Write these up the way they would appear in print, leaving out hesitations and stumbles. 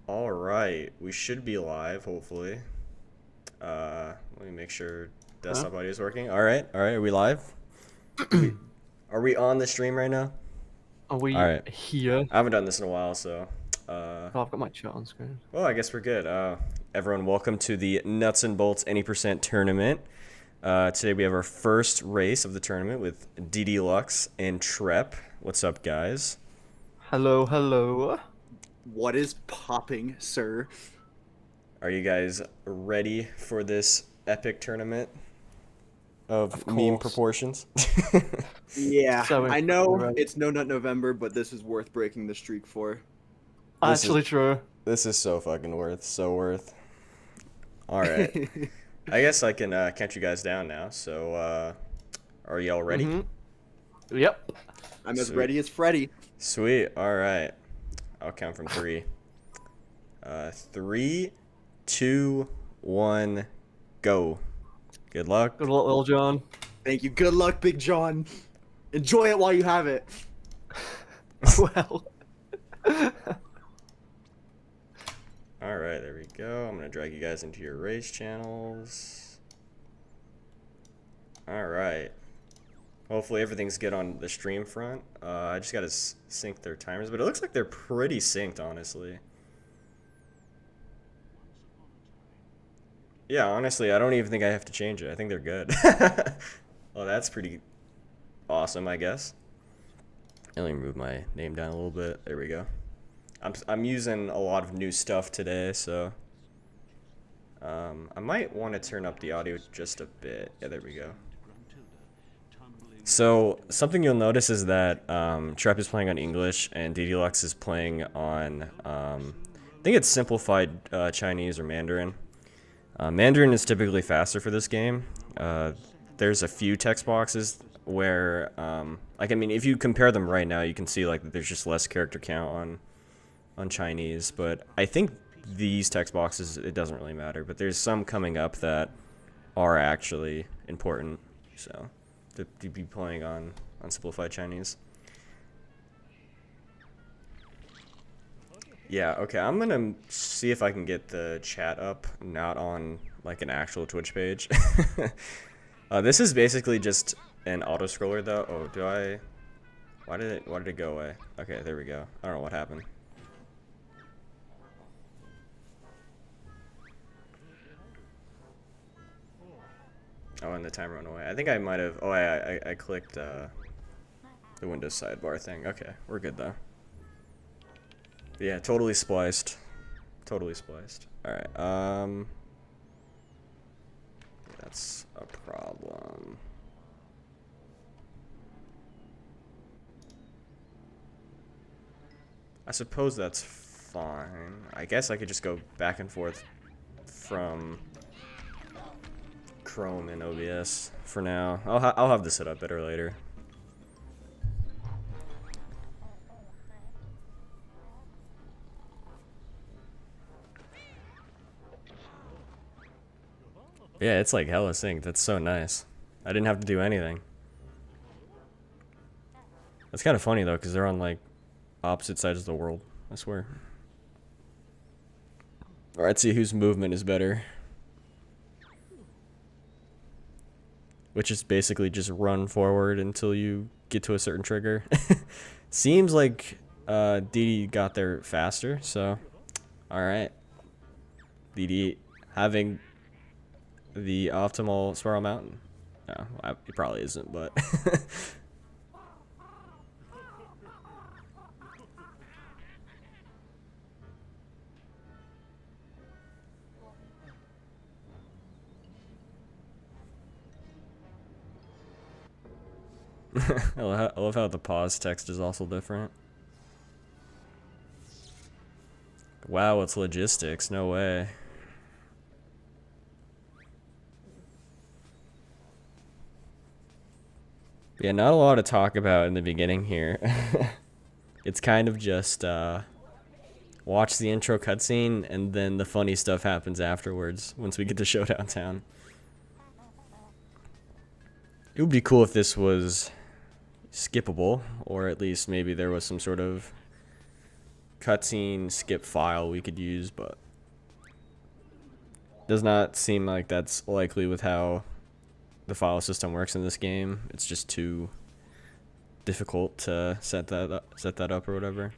All right, we should be live, hopefully. Let me make sure Huh? desktop audio is working. All right, are we live? Are we are we on the stream right now? Are All we right. here? I haven't done this in a while, so uh, Oh, I've got my chat on screen. well, I guess we're good. Everyone, welcome to the Nuts and Bolts Any% tournament. Today we have our first race of the tournament with DeDeLux and Trep. What's up, guys? Hello, hello. What is popping, sir? Are you guys ready for this epic tournament Of of meme course. proportions? Yeah, So I incredibly know ready. it's No Nut November, but this is worth breaking the streak for. This is Actually true. this is so fucking worth, so worth. All right, I guess I can count you guys down now. So, are y'all ready? Mm-hmm. Yep. I'm as Sweet, ready as Freddy. sweet. All right, I'll count from three. Three, two, one, go. Good luck. Good luck, Little John. Thank you. Good luck, Big John. Enjoy it while you have it. Well. All right, there we go. I'm gonna drag you guys into your race channels. All right. Hopefully everything's good on the stream front. I just gotta sync their timers, but it looks like they're pretty synced, honestly. Yeah, honestly, I don't even think I have to change it. I think they're good. Well, that's pretty awesome, I guess. Let me move my name down a little bit. There we go. I'm using a lot of new stuff today, so I might want to turn up the audio just a bit. Yeah, there we go. So something you'll notice is that Trep is playing on English and DeDeLux is playing on I think it's simplified Chinese or Mandarin. Mandarin is typically faster for this game. There's a few text boxes where, like, I mean, if you compare them right now, you can see like there's just less character count on Chinese. But I think these text boxes, it doesn't really matter. But there's some coming up that are actually important. So to be playing on simplified Chinese. Yeah, okay, I'm gonna see if I can get the chat up, not on like an actual Twitch page. This is basically just an auto scroller though. Oh, do I? Why did it go away? Okay, there we go. I don't know what happened. Oh, and the timer went away. I think I might have. Oh, I clicked the Windows sidebar thing. Okay, we're good though. Yeah, totally spliced. Totally spliced. All right. That's a problem. I suppose that's fine. I guess I could just go back and forth from Chrome and OBS for now. I'll have this set up better later. Yeah, it's like hella synced. That's so nice. I didn't have to do anything. That's kind of funny though, because they're on like opposite sides of the world. I swear. Alright, let's see whose movement is better. Which is basically just run forward until you get to a certain trigger. Seems like Didi got there faster, so alright. Didi having the optimal Spiral Mountain. No, it probably isn't, but I love how the pause text is also different. Wow, it's logistics. No way. Yeah, not a lot to talk about in the beginning here. It's kind of just watch the intro cutscene and then the funny stuff happens afterwards once we get to Showdown Town. It would be cool if this was skippable, or at least maybe there was some sort of cutscene skip file we could use, but does not seem like that's likely with how the file system works in this game. It's just too difficult to set that up or whatever.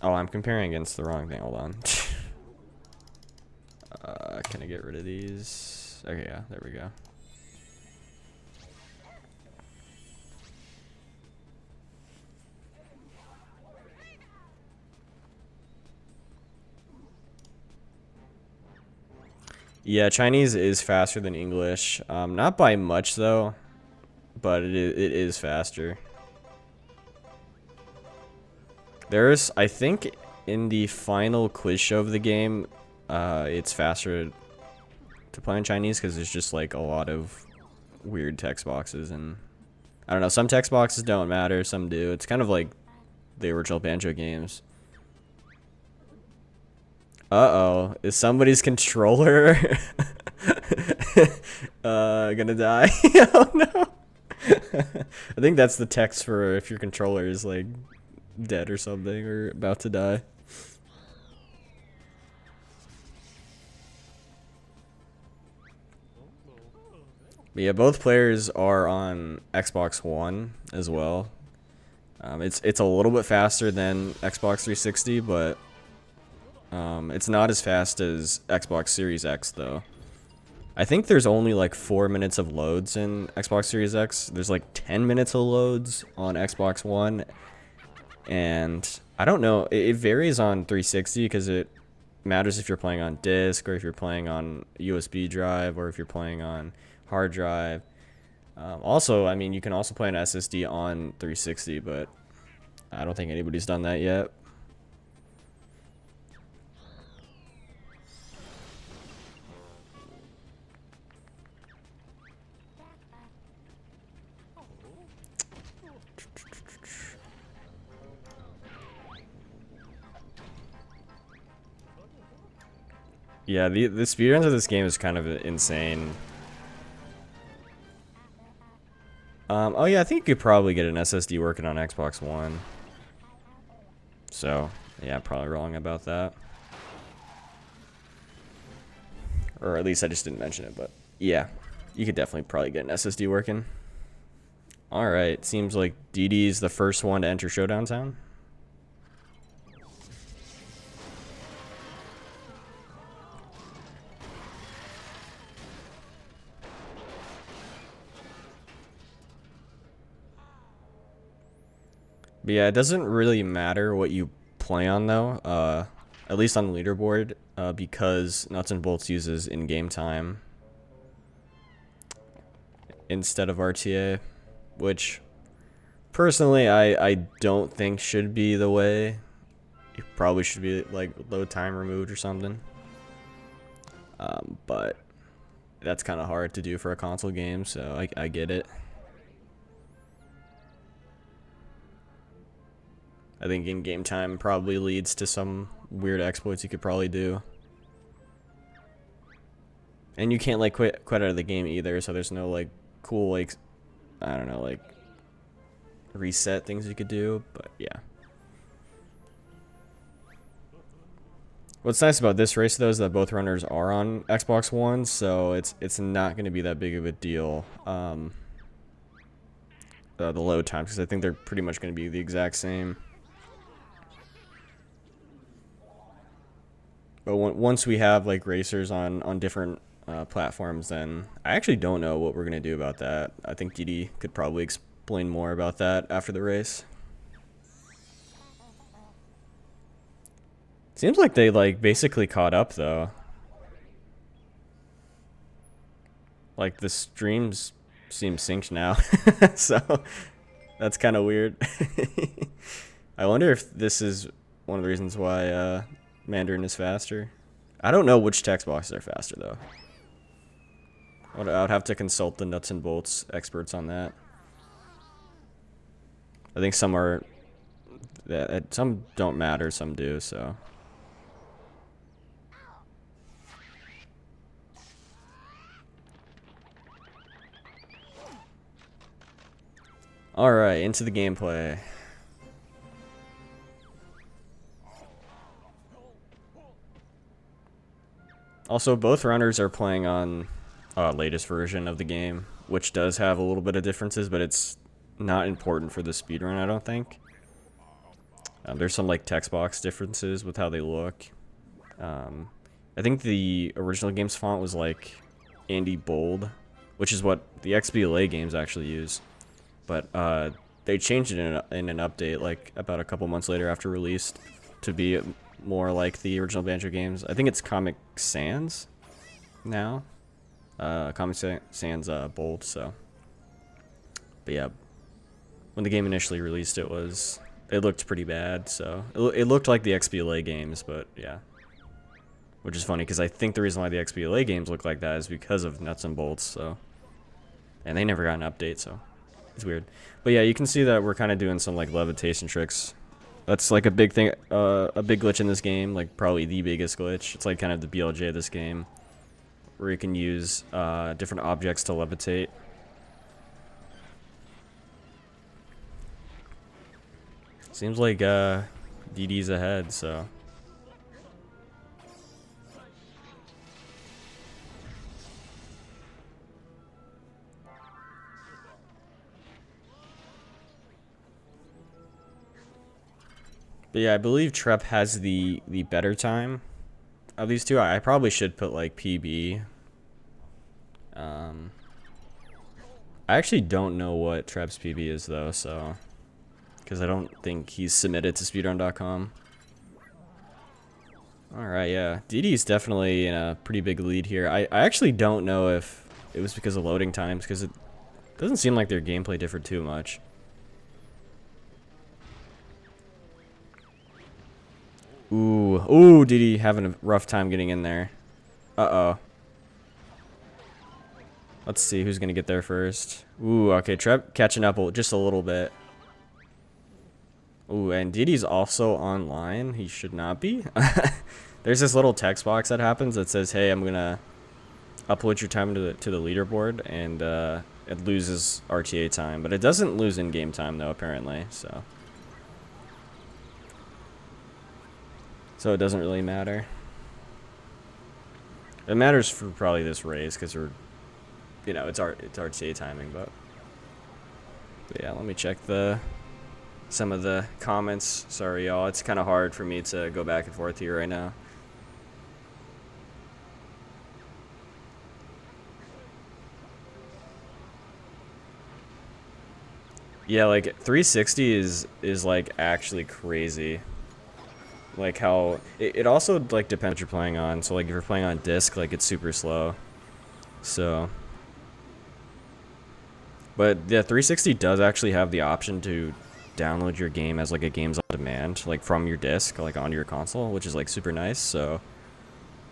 Oh, I'm comparing against the wrong thing. Hold on. Can I get rid of these? Okay, yeah, there we go. Yeah, Chinese is faster than English. Not by much though, but it is faster. There's, I think, in the final quiz show of the game, it's faster to play in Chinese because there's just like a lot of weird text boxes, and I don't know, some text boxes don't matter, some do. It's kind of like the original Banjo games. Uh-oh, is somebody's controller gonna die? Oh no. I think that's the text for if your controller is like dead or something or about to die. But yeah, both players are on Xbox One as well. It's a little bit faster than Xbox 360, but it's not as fast as Xbox Series X though. I think there's only like 4 minutes of loads in Xbox Series X. There's like 10 minutes of loads on Xbox One, and I don't know. It varies on 360 because it matters if you're playing on disc or if you're playing on USB drive or if you're playing on hard drive. Also, I mean, you can also play an SSD on 360, but I don't think anybody's done that yet. Yeah, the speedruns of this game is kind of insane. Oh yeah, I think you could probably get an SSD working on Xbox One. So, yeah, I'm probably wrong about that. Or at least I just didn't mention it, but yeah, you could definitely probably get an SSD working. Alright, seems like DD's the first one to enter Showdown Town. But yeah, it doesn't really matter what you play on though, at least on the leaderboard, because Nuts and Bolts uses in-game time instead of RTA, which personally I don't think should be the way. You probably should be like load time removed or something. But that's kind of hard to do for a console game, so I get it. I think in-game time probably leads to some weird exploits you could probably do. And you can't like quit out of the game either, so there's no like cool like, I don't know, like reset things you could do, but yeah. What's nice about this race though is that both runners are on Xbox One, so it's not going to be that big of a deal. The load times, because I think they're pretty much going to be the exact same. But once we have like racers on different platforms, then I actually don't know what we're gonna do about that. I think DD could probably explain more about that after the race. Seems like they like basically caught up though. Like the streams seem synced now, so that's kind of weird. I wonder if this is one of the reasons why Mandarin is faster. I don't know which text boxes are faster though. I would have to consult the Nuts and Bolts experts on that. I think some are, some don't matter, some do, so. Alright, into the gameplay. Also, both runners are playing on latest version of the game, which does have a little bit of differences, but it's not important for the speedrun, I don't think. There's some like text box differences with how they look. I think the original game's font was like Andy Bold, which is what the XBLA games actually use. But they changed it in an update like about a couple months later after release to be more like the original Banjo games. I think it's Comic Sans now. Comic Sans Bold, so. But yeah, when the game initially released, it looked pretty bad, so. It looked like the XBLA games, but yeah. Which is funny, because I think the reason why the XBLA games look like that is because of Nuts and Bolts, so. And they never got an update, so. It's weird. But yeah, you can see that we're kind of doing some like levitation tricks. That's like a big thing, a big glitch in this game, like probably the biggest glitch. It's like kind of the BLJ of this game, where you can use different objects to levitate. Seems like DD's ahead, so. But yeah, I believe Trep has the better time of these two. I probably should put like PB. I actually don't know what Trep's PB is though, so because I don't think he's submitted to speedrun.com. Alright, yeah. DD's definitely in a pretty big lead here. I actually don't know if it was because of loading times, because it doesn't seem like their gameplay differed too much. Ooh, DD having a rough time getting in there. Uh-oh. Let's see who's gonna get there first. Ooh, okay, Trep catching up just a little bit. Ooh, and DD's also online. He should not be. There's this little text box that happens that says, hey, I'm gonna upload your time to the leaderboard, and it loses RTA time, but it doesn't lose in-game time though, apparently, so it doesn't really matter. It matters for probably this race because we're, you know, it's RTA timing, but yeah, let me check some of the comments. Sorry, y'all. It's kind of hard for me to go back and forth here right now. Yeah, like 360 is like actually crazy. Like how it also like depends what you're playing on. So like if you're playing on disc, like it's super slow. So, but yeah, 360 does actually have the option to download your game as like a games on demand, like from your disc, like onto your console, which is like super nice. So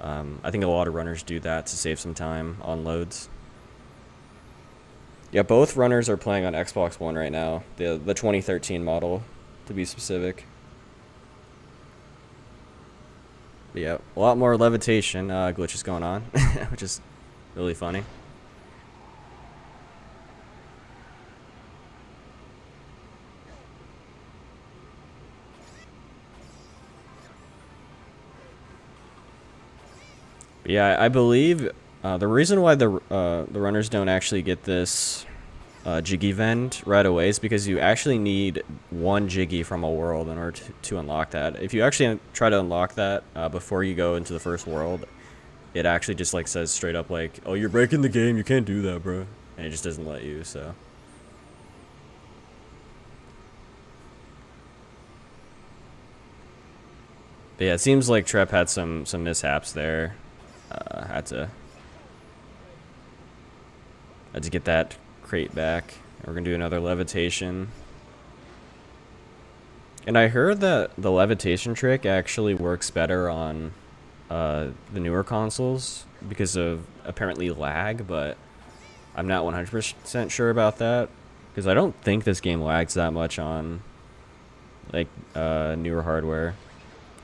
I think a lot of runners do that to save some time on loads. Yeah, both runners are playing on Xbox One right now, the 2013 model, to be specific. But yeah, a lot more levitation glitches going on, which is really funny. But yeah, I believe the reason why the runners don't actually get this Jiggy Vend right away is because you actually need one Jiggy from a world in order to unlock that. If you actually try to unlock that before you go into the first world, it actually just like says straight up like, oh, you're breaking the game, you can't do that, bro. And it just doesn't let you, so. But yeah, it seems like Trep had some mishaps there. Had to get that crate back. We're gonna do another levitation. And I heard that the levitation trick actually works better on the newer consoles because of apparently lag, but I'm not 100% sure about that because I don't think this game lags that much on like newer hardware.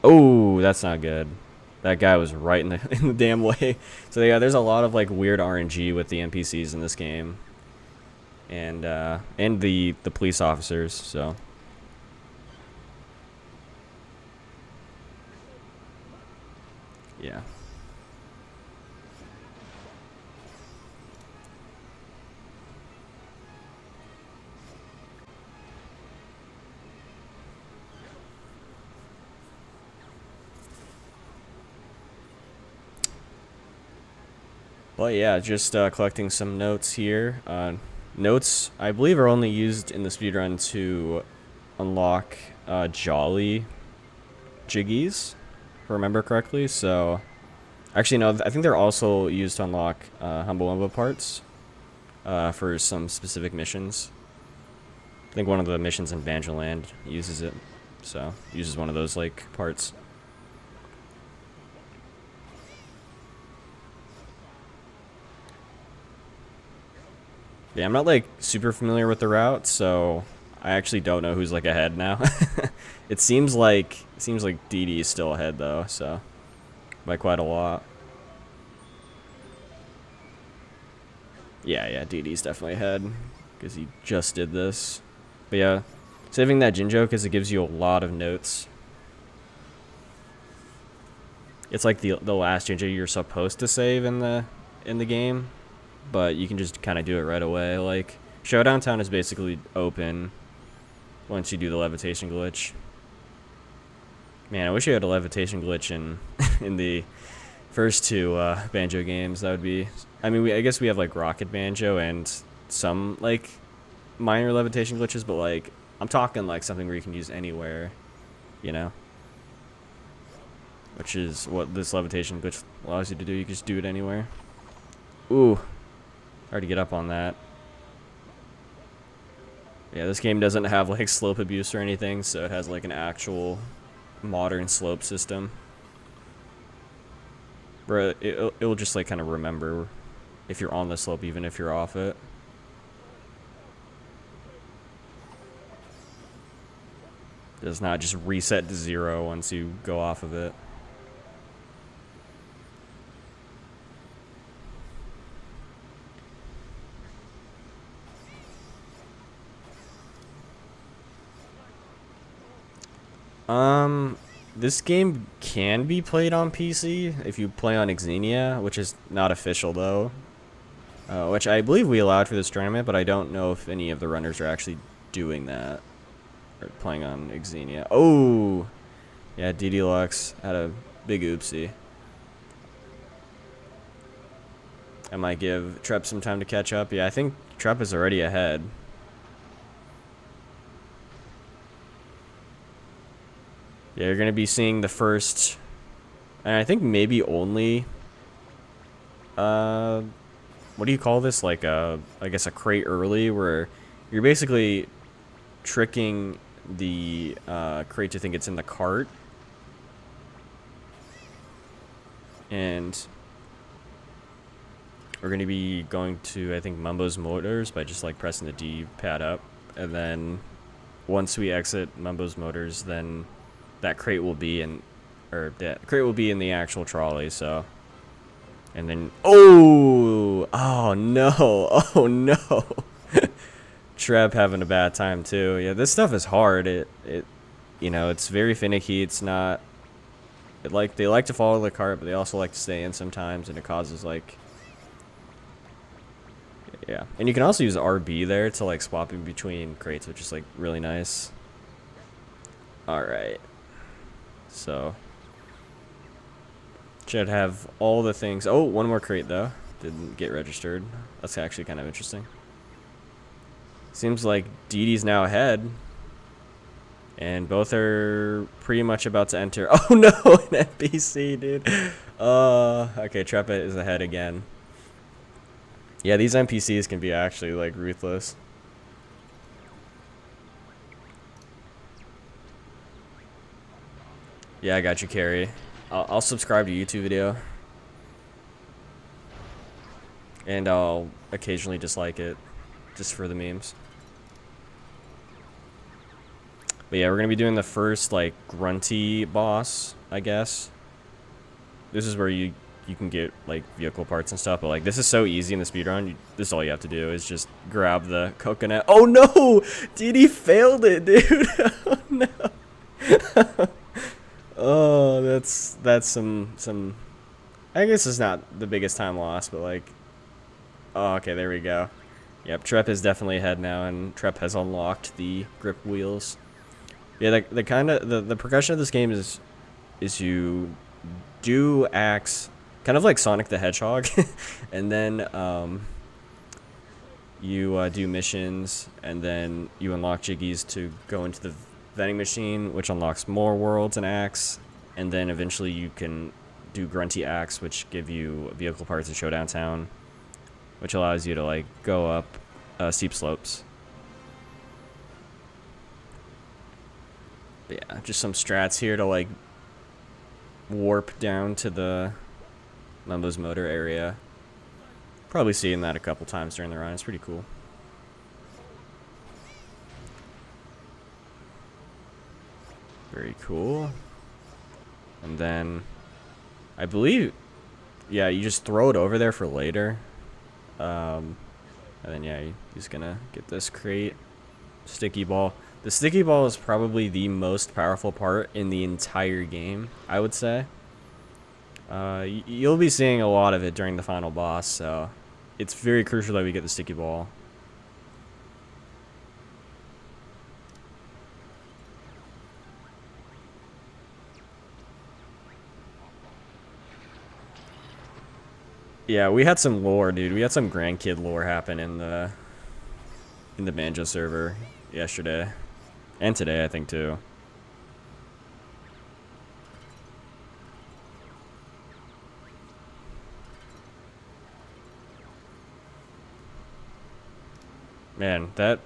Oh, that's not good. That guy was right in the damn way. So yeah, there's a lot of like weird RNG with the NPCs in this game. and the police officers. So yeah. But yeah, just collecting some notes here. Notes, I believe, are only used in the speedrun to unlock Jolly Jiggies, if I remember correctly. So, actually, no, I think they're also used to unlock Humba Wumba parts for some specific missions. I think one of the missions in Banjo Land uses it. So, uses one of those, like, parts. Yeah, I'm not like super familiar with the route, so I actually don't know who's like ahead now. It seems like DD is still ahead though, so by quite a lot. Yeah, DD's definitely ahead because he just did this. But yeah, saving that Jinjo because it gives you a lot of notes. It's like the last Jinjo you're supposed to save in the game, but you can just kind of do it right away. Like, Showdown Town is basically open once you do the levitation glitch. Man, I wish you had a levitation glitch in in the first two Banjo games. That would be... I mean, I guess we have, like, Rocket Banjo and some, like, minor levitation glitches, but, like, I'm talking, like, something where you can use anywhere, you know? Which is what this levitation glitch allows you to do. You can just do it anywhere. Ooh. Hard to get up on that. Yeah, this game doesn't have like slope abuse or anything, so it has like an actual modern slope system. Where it'll just like kind of remember if you're on the slope even if you're off it. It does not just reset to 0 once you go off of it. This game can be played on PC if you play on Xenia, which is not official though. Which I believe we allowed for this tournament, but I don't know if any of the runners are actually doing that. Or playing on Xenia. Oh! Yeah, DeDeLux had a big oopsie. I might give Trep some time to catch up. Yeah, I think Trep is already ahead. Yeah, you're going to be seeing the first, and I think maybe only, what do you call this? Like I guess a crate early, where you're basically tricking the crate to think it's in the cart. And we're going to be going to, I think, Mumbo's Motors by just like pressing the D-pad up. And then once we exit Mumbo's Motors, then that crate will be in, or that crate will be in the actual trolley, so. And then, oh no, oh no. Trep having a bad time too. Yeah, this stuff is hard. It you know, it's very finicky. It's not, they like to follow the cart, but they also like to stay in sometimes, and it causes like, yeah. And you can also use RB there to like swap in between crates, which is like really nice. All right. So, should have all the things. Oh, one more crate though. Didn't get registered. That's actually kind of interesting. Seems like DD's now ahead. And both are pretty much about to enter. Oh no, an NPC, dude. Okay, Trep is ahead again. Yeah, these NPCs can be actually like ruthless. Yeah, I got you, Carrie. I'll subscribe to YouTube video. And I'll occasionally dislike it, just for the memes. But yeah, we're gonna be doing the first, like, grunty boss, I guess. This is where you you can get like vehicle parts and stuff, but like this is so easy in the speedrun. This is all you have to do is just grab the coconut. Oh no! Didi failed it, dude. Oh no. Oh, that's some. I guess it's not the biggest time loss, but like. Oh, okay, there we go. Yep, Trep is definitely ahead now, and Trep has unlocked the grip wheels. Yeah, the kind of the progression of this game is you do axe, kind of like Sonic the Hedgehog, and then you do missions, and then you unlock Jiggies to go into the vending machine, which unlocks more worlds and axe, and then eventually you can do Grunty axe, which give you vehicle parts in Showdown Town, which allows you to like go up steep slopes. But yeah, just some strats here to like warp down to the Lembo's motor area. Probably seeing that a couple times during the run. It's pretty cool. Very cool. And then I believe, yeah, you just throw it over there for later. And then yeah, you're just gonna get this crate. Sticky ball. The sticky ball is probably the most powerful part in the entire game, I would say. You'll be seeing a lot of it during the final boss, so it's very crucial that we get the sticky ball. Yeah, we had some lore, dude. We had some grandkid lore happen in the Banjo server yesterday. And today, I think, too. Man, that...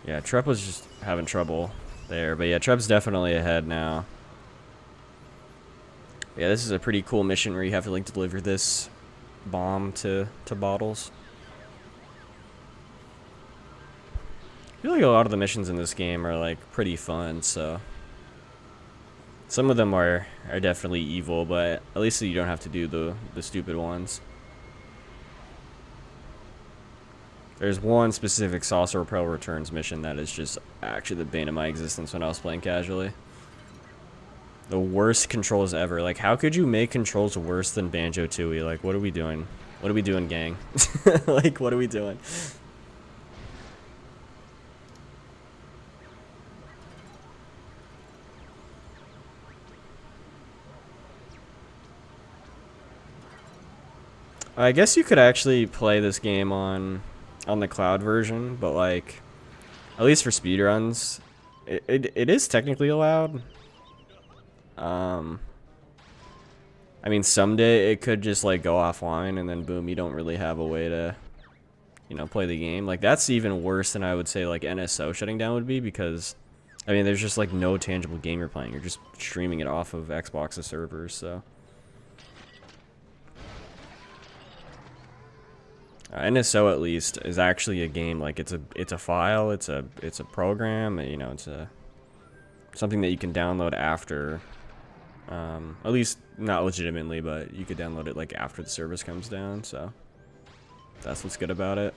Yeah, Trep was just having trouble there. But yeah, Trep's definitely ahead now. Yeah, this is a pretty cool mission where you have to, like, deliver this bomb to Bottles. I feel like a lot of the missions in this game are like pretty fun, so some of them are definitely evil, but at least you don't have to do the stupid ones. There's one specific Saucer Pro Returns mission that is just actually the bane of my existence when I was playing casually. The worst controls ever. Like, how could you make controls worse than Banjo-Tooie? Like, what are we doing? What are we doing, gang? Like, what are we doing? I guess you could actually play this game on the cloud version, but like, at least for speedruns, it is technically allowed. I mean, someday it could just like go offline, and then boom, you don't really have a way to, you know, play the game. Like, that's even worse than I would say like NSO shutting down would be, because I mean, there's just like no tangible game you're playing. You're just streaming it off of Xbox's servers, so. NSO at least is actually a game. Like, it's a file, it's a program, you know, it's something that you can download after, at least not legitimately, but you could download it like after the service comes down, so that's what's good about it.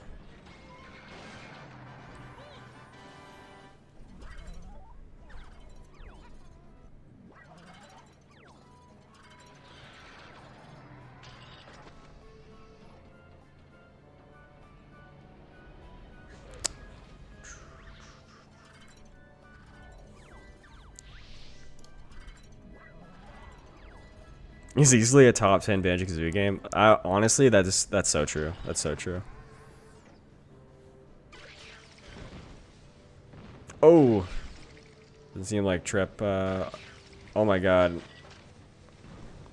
He's easily a top 10 Banjo-Kazooie game. Honestly, that's so true. That's so true. Oh! Doesn't seem like Trep, oh my god.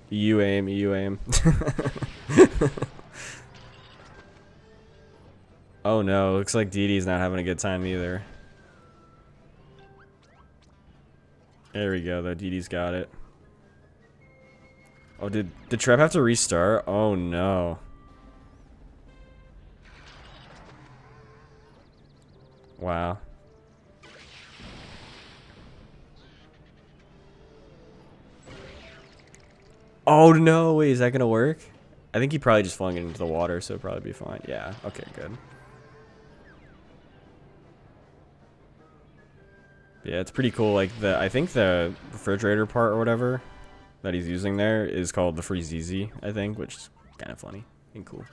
EU aim, EU aim. Oh no, looks like Didi's not having a good time either. There we go, though. Didi's got it. Oh, did Trep have to restart? Oh no. Wow. Oh no, wait, is that gonna work? I think he probably just flung it into the water, so it'll probably be fine. Yeah, okay, good. Yeah, it's pretty cool. Like I think the refrigerator part or whatever that he's using there is called the Freeze Easy, I think, which is kind of funny and cool.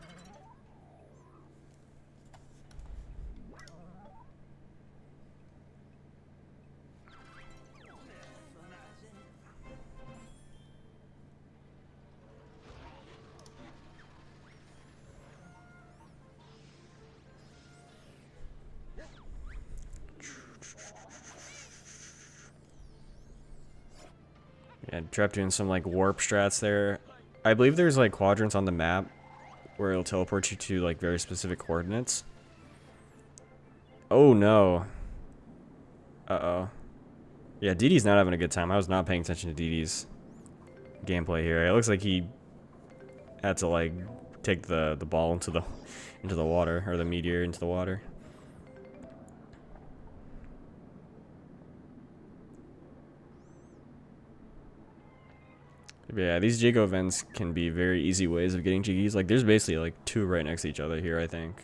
Yeah, Trep doing some like warp strats there. I believe there's like quadrants on the map where it'll teleport you to like very specific coordinates. Oh no. Uh-oh. Yeah, DD's not having a good time. I was not paying attention to DD's gameplay here. It looks like he had to like take the ball into the water, or the meteor into the water. But yeah, these Jigo events can be very easy ways of getting Jiggies. Like, there's basically like two right next to each other here, I think.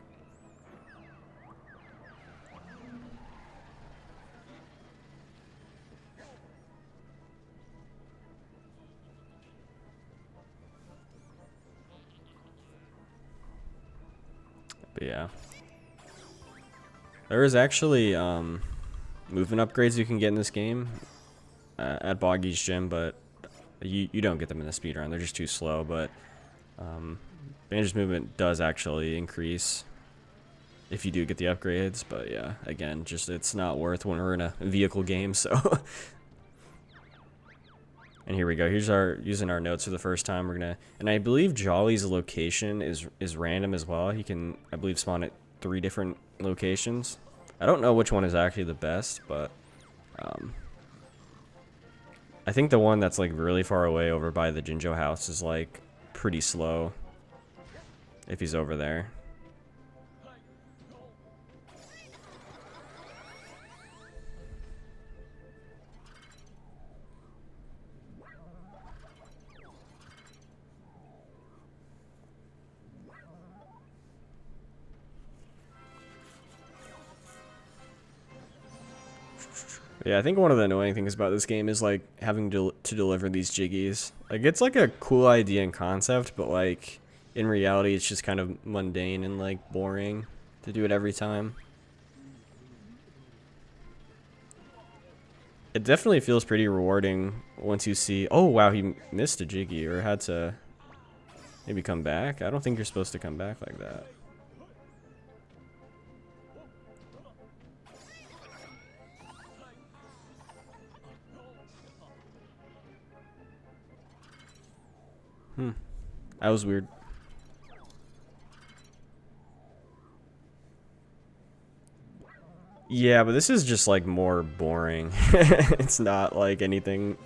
But yeah. There is actually movement upgrades you can get in this game at Boggy's gym, but you don't get them in the speedrun. They're just too slow, but Banjo's movement does actually increase if you do get the upgrades. But yeah, again, just it's not worth when we're in a vehicle game, so. And here we go. Here's our using our notes for the first time. We're gonna, and I believe Jolly's location is random as well. He can, I believe, spawn at 3 different locations. I don't know which one is actually the best, but I think the one that's like really far away over by the Jinjo house is like pretty slow if he's over there. Yeah, I think one of the annoying things about this game is like having to deliver these jiggies. Like, it's like a cool idea and concept, but like in reality it's just kind of mundane and like boring to do it every time. It definitely feels pretty rewarding once you see, oh wow, he missed a jiggy or had to maybe come back. I don't think you're supposed to come back like that. That was weird. Yeah, but this is just like more boring. It's not like anything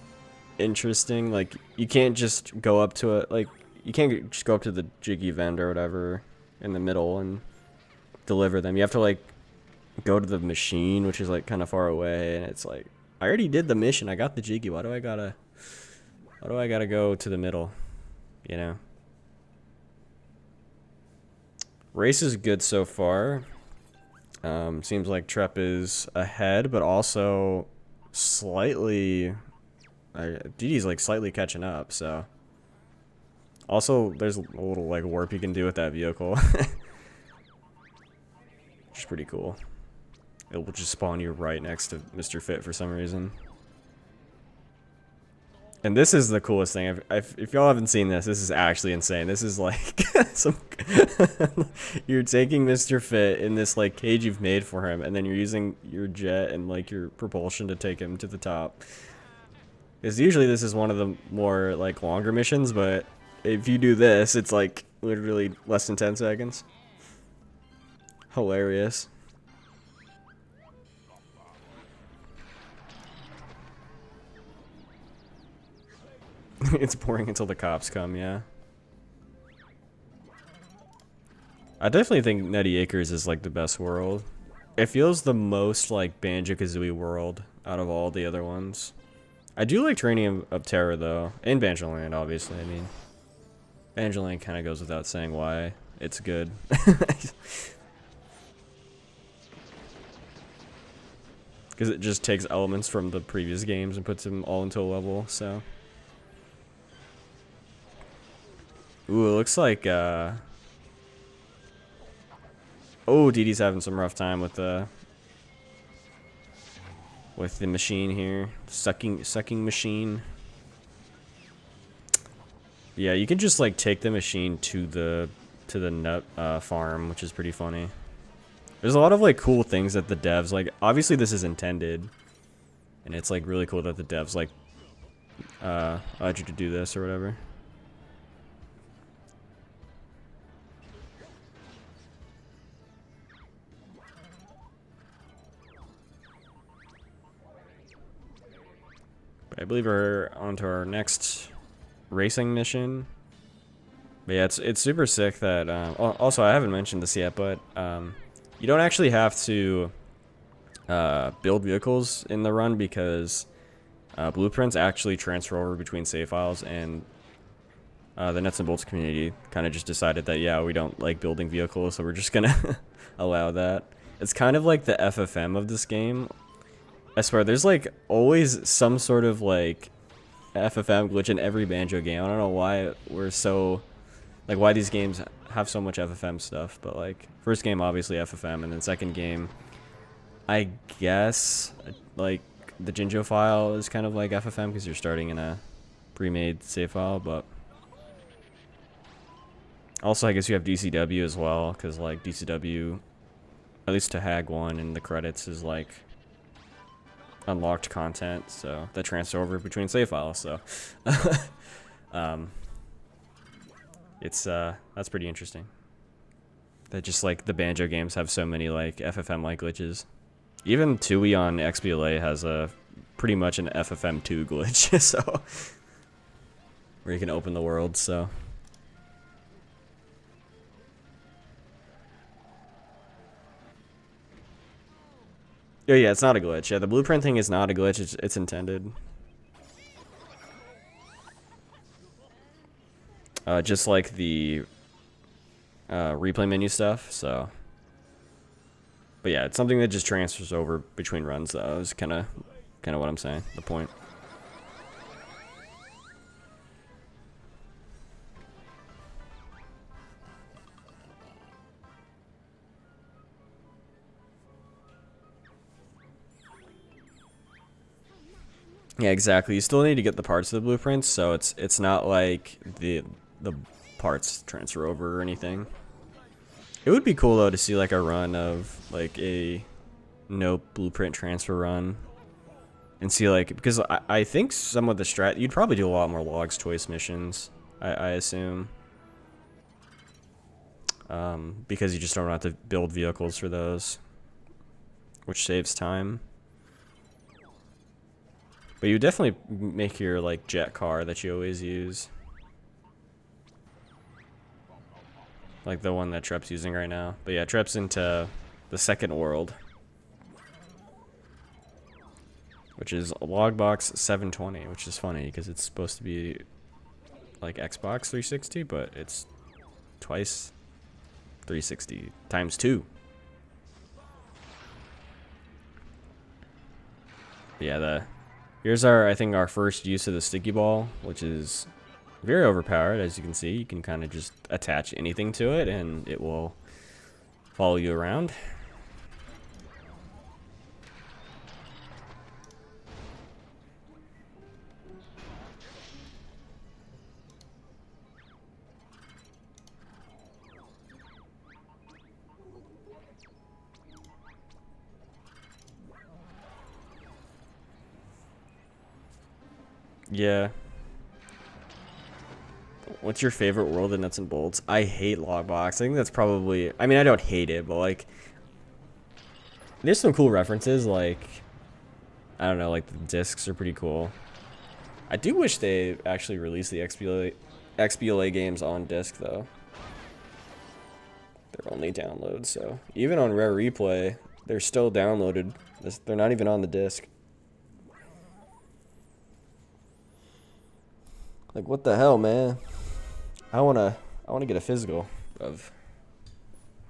interesting. Like, you can't just go up to it. Like, you can't just go up to the jiggy vent or whatever in the middle and deliver them. You have to like go to the machine, which is like kind of far away, and it's like, I already did the mission. I got the jiggy. Why do I gotta go to the middle? You know? Race is good so far. Seems like Trep is ahead, but also slightly... DD's like slightly catching up, so... Also, there's a little like warp you can do with that vehicle. Which is pretty cool. It will just spawn you right next to Mr. Fit for some reason. And this is the coolest thing. If y'all haven't seen this, this is actually insane. This is like some... You're taking Mr. Fit in this like cage you've made for him, and then you're using your jet and like your propulsion to take him to the top. Because usually this is one of the more like longer missions, but if you do this, it's like literally less than 10 seconds. Hilarious. It's boring until the cops come, yeah. I definitely think Nutty Acres is like the best world. It feels the most like Banjo-Kazooie world out of all the other ones. I do like Training of Terror though, and Banjo-Land obviously. I mean, Banjo-Land kind of goes without saying why it's good. Because it just takes elements from the previous games and puts them all into a level, so. Ooh, it looks like, oh, DD's having some rough time with the machine here. Sucking machine. Yeah, you can just, like, take the machine to the nut farm, which is pretty funny. There's a lot of, like, cool things that the devs, like, obviously this is intended, and it's, like, really cool that the devs, like, allowed you to do this or whatever. But I believe we're on to our next racing mission. But yeah, it's super sick that, also I haven't mentioned this yet, but, you don't actually have to build vehicles in the run because blueprints actually transfer over between save files, and the Nuts and Bolts community kind of just decided that, yeah, we don't like building vehicles, so we're just gonna allow that. It's kind of like the FFM of this game. I swear, there's like always some sort of like FFM glitch in every Banjo game. I don't know why we're so, like, why these games have so much FFM stuff, but like first game obviously FFM, and then second game I guess like the Jinjo file is kind of like FFM because you're starting in a pre-made save file, but also I guess you have DCW as well, because like DCW, at least to Hag 1 in the credits, is like unlocked content, so that transfer over between save files, so it's that's pretty interesting. That just like the Banjo games have so many like FFM like glitches. Even Tui on XBLA has a pretty much an FFM2 glitch, so where you can open the world, so. Oh yeah, it's not a glitch. Yeah, the blueprint thing is not a glitch, it's intended. Just like the replay menu stuff, so. But yeah, it's something that just transfers over between runs, though, is kind of what I'm saying, the point. Yeah, exactly. You still need to get the parts of the blueprints, so it's not like the parts transfer over or anything. It would be cool though to see like a run of like a no blueprint transfer run, and see like, because I think some of the strat, you'd probably do a lot more logs choice missions, I assume, because you just don't have to build vehicles for those, which saves time. But you definitely make your like jet car that you always use, like the one that Trep's using right now. But yeah, Trep's into the second world, which is Logbox 720, which is funny because it's supposed to be like Xbox 360, but it's twice 360 times 2. But yeah, here's our, I think, our first use of the sticky ball, which is very overpowered. As you can see, you can kind of just attach anything to it and it will follow you around. Yeah. What's your favorite world in Nuts and Bolts? I hate Logbox. I think that's probably, I mean, I don't hate it, but like, there's some cool references, like, I don't know, like the discs are pretty cool. I do wish they actually released the XBLA games on disc though. They're only downloads, so even on Rare Replay, they're still downloaded. They're not even on the disc. Like, what the hell, man? I wanna get a physical of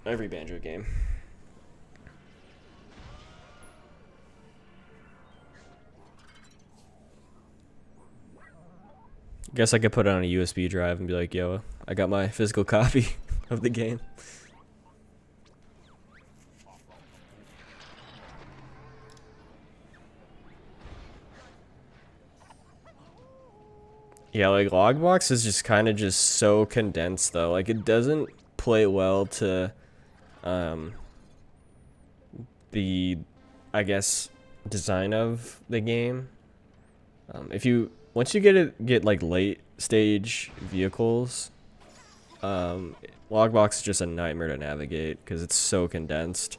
every Banjo game. Guess I could put it on a USB drive and be like, yo, I got my physical copy of the game. Yeah, like Logbox is just kind of just so condensed though. Like it doesn't play well to the I guess design of the game. If you once you get like late stage vehicles, Logbox is just a nightmare to navigate because it's so condensed.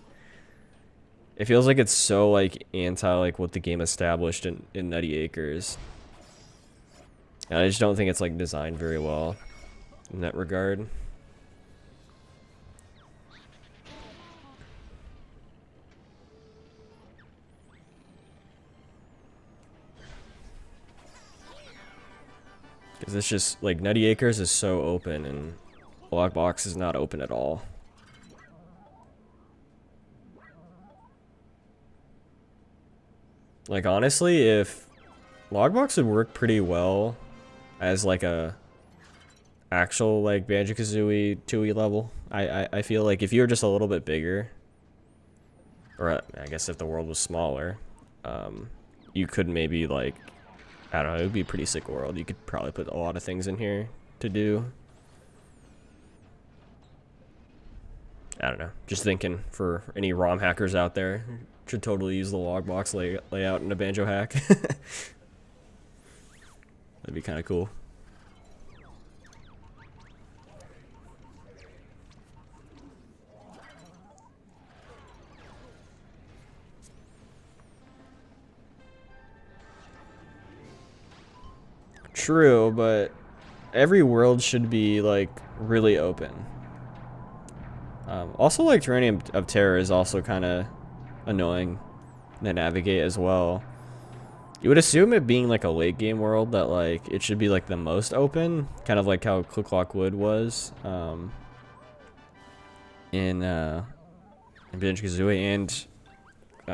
It feels like it's so like anti like what the game established in Nutty Acres. And I just don't think it's like designed very well in that regard. Because it's just like Nutty Acres is so open and Logbox is not open at all. Like honestly, if Logbox would work pretty well as like a actual like Banjo-Kazooie 2E level, I feel like if you were just a little bit bigger, or I guess if the world was smaller, you could maybe like, I don't know, it would be a pretty sick world. You could probably put a lot of things in here to do. I don't know. Just thinking for any ROM hackers out there, should totally use the Logbox layout in a Banjo hack. That'd be kind of cool. True, but every world should be like really open. Also, like Terranium of Terror is also kind of annoying to navigate as well. You would assume it being like a late game world that like it should be like the most open, kind of like how Click Clock Wood was in Banjo-Kazooie and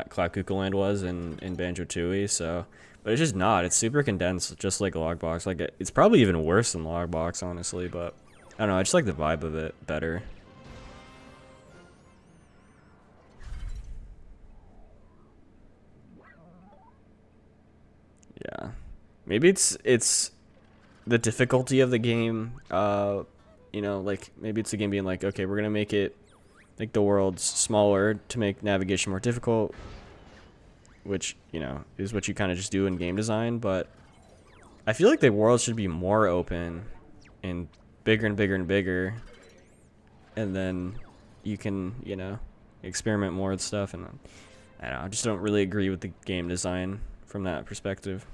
Clap Land was in Banjo-Tooie. So, but it's just not. It's super condensed, just like Logbox. Like it's probably even worse than Logbox, honestly. But I don't know. I just like the vibe of it better. Yeah, maybe it's the difficulty of the game. You know, like maybe it's the game being like, okay, we're gonna make it like the world's smaller to make navigation more difficult, which you know is what you kind of just do in game design. But I feel like the world should be more open and bigger and bigger and bigger, and then you can experiment more with stuff. And I don't know, I just don't really agree with the game design from that perspective.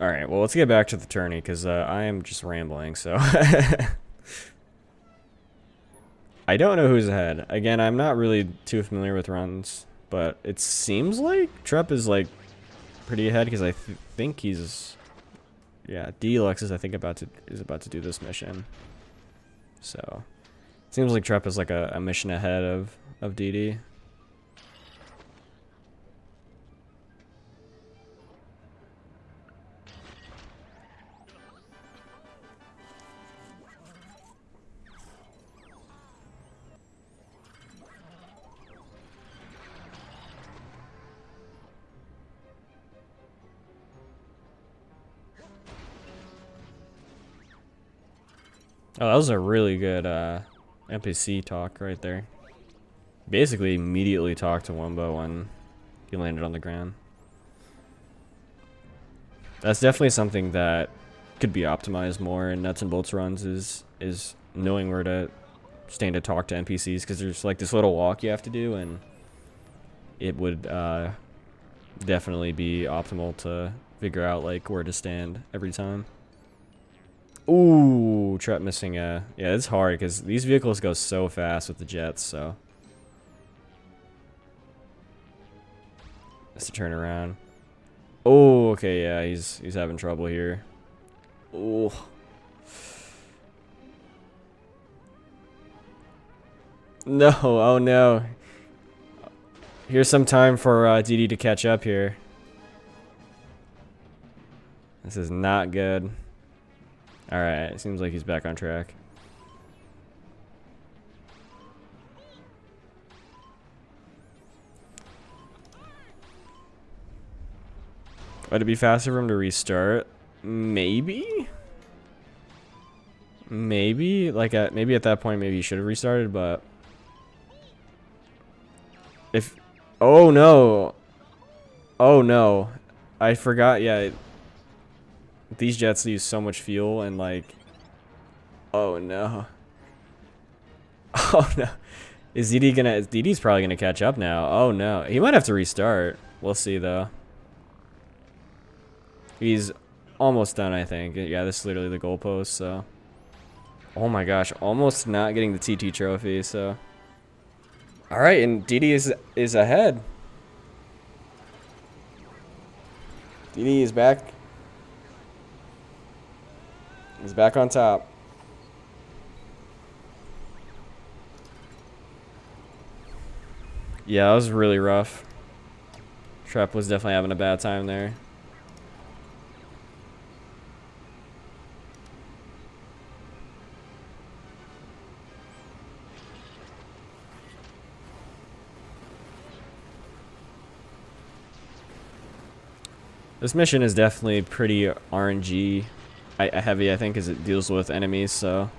All right, well, let's get back to the tourney because I am just rambling. So I don't know who's ahead. Again, I'm not really too familiar with runs, but it seems like Trep is like pretty ahead because I think he's, yeah, DeDeLux is I think about to do this mission. So it seems like Trep is like a mission ahead of DD. Oh, that was a really good NPC talk right there. Basically, immediately talked to Wumbo when he landed on the ground. That's definitely something that could be optimized more in nuts and bolts runs is knowing where to stand to talk to NPCs, because there's like this little walk you have to do, and it would definitely be optimal to figure out like where to stand every time. Ooh, Trep missing a... Yeah, it's hard because these vehicles go so fast with the jets, so... Has to turn around. Oh, okay, yeah, he's having trouble here. Oh. No, oh no. Here's some time for DD to catch up here. This is not good. Alright, seems like he's back on track. Would it be faster for him to restart? Maybe? Maybe? Like, maybe at that point, maybe he should have restarted, but... If... Oh, no! Oh, no. I forgot, yeah. These jets use so much fuel, and, like... Oh, no. Oh, no. Is DD gonna... DD's probably gonna catch up now. Oh, no. He might have to restart. We'll see, though. He's almost done, I think. Yeah, this is literally the goalpost, so... Oh my gosh, almost not getting the TT trophy, so... Alright, and DD is ahead. DD is back. He's back on top. Yeah, that was really rough. Trep was definitely having a bad time there. This mission is definitely pretty RNG heavy, I think, as it deals with enemies, so...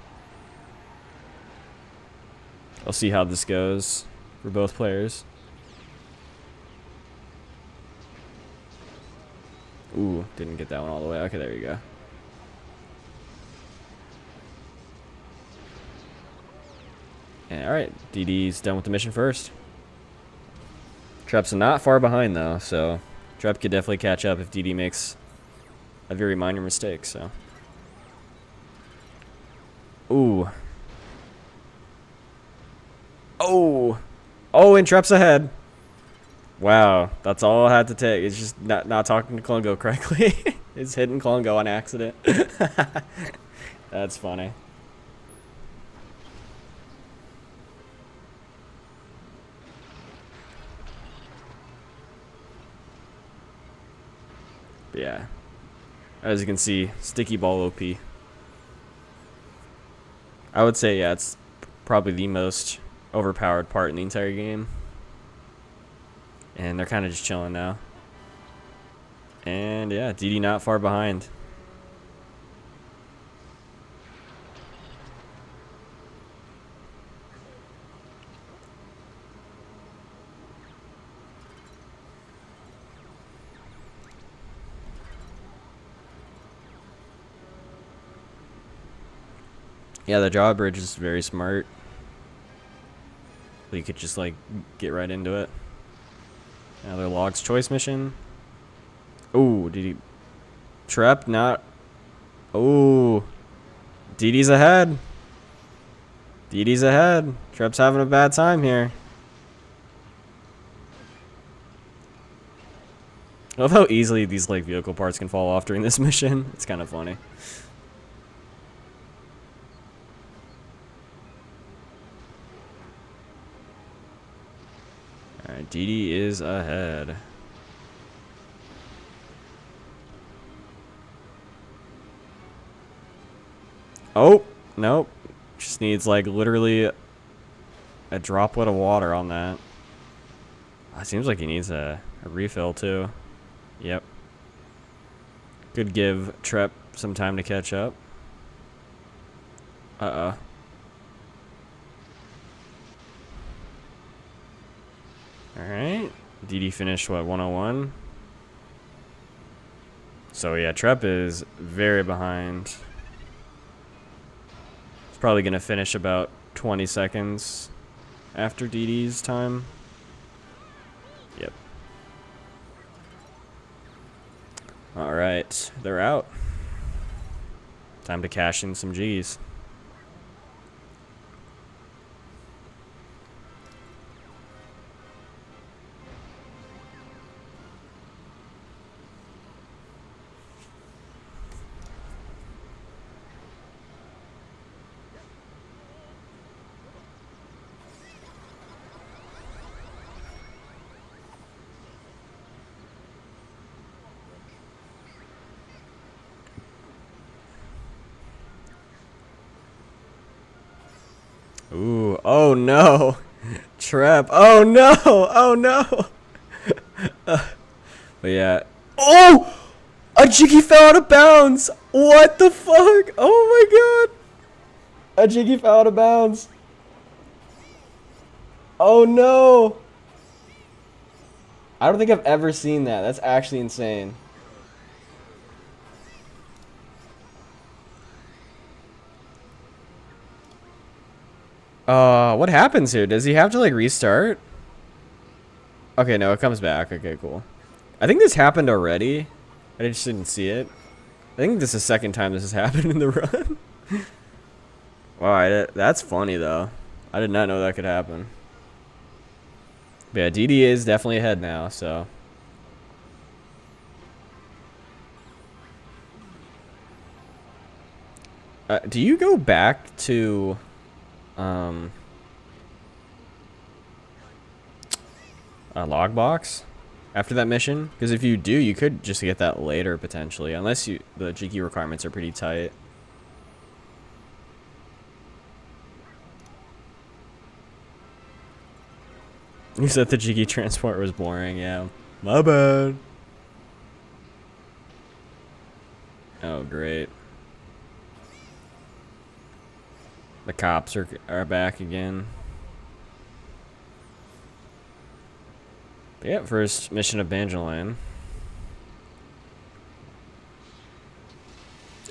I'll see how this goes for both players. Ooh, didn't get that one all the way. Okay, there you go. And, alright, DD's done with the mission first. Trep's not far behind, though, so... Trep could definitely catch up if DD makes a very minor mistake, so. Ooh. Oh! Oh, and Trep's ahead. Wow, that's all I had to take. It's just not talking to Klungo correctly. It's hitting Klungo on accident. That's funny. Yeah. As you can see, sticky ball OP. I would say, yeah, it's probably the most overpowered part in the entire game. And they're kind of just chilling now. And yeah, DD not far behind. Yeah, the drawbridge is very smart. You could just like get right into it. Another Log's Choice mission. Oh, did he... Trep not... Oh. DD's ahead. DD's ahead. Trep's having a bad time here. I love how easily these like vehicle parts can fall off during this mission. It's kind of funny. Alright, DD is ahead. Oh, nope. Just needs like literally a droplet of water on that. It seems like he needs a refill too. Yep. Could give Trep some time to catch up. Uh-oh. Alright. DD finished, what, 101? So, yeah, Trep is very behind. He's probably going to finish about 20 seconds after DD's time. Yep. Alright, they're out. Time to cash in some G's. Ooh, oh no. Trep. Oh no. Oh no. But yeah. Oh! A Jiggy fell out of bounds. What the fuck? Oh my god. A Jiggy fell out of bounds. Oh no. I don't think I've ever seen that. That's actually insane. What happens here? Does he have to like restart? Okay, no, it comes back. Okay, cool. I think this happened already. I just didn't see it. I think this is the second time this has happened in the run. Wow, that's funny though. I did not know that could happen. But yeah, DD is definitely ahead now, so. Do you go back to, a log box after that mission? Because if you do, you could just get that later potentially, unless the Jiki requirements are pretty tight. You said the Jiki transport was boring, yeah. My bad. Oh, great. The cops are back again. But yeah, first mission of Banjo-Land.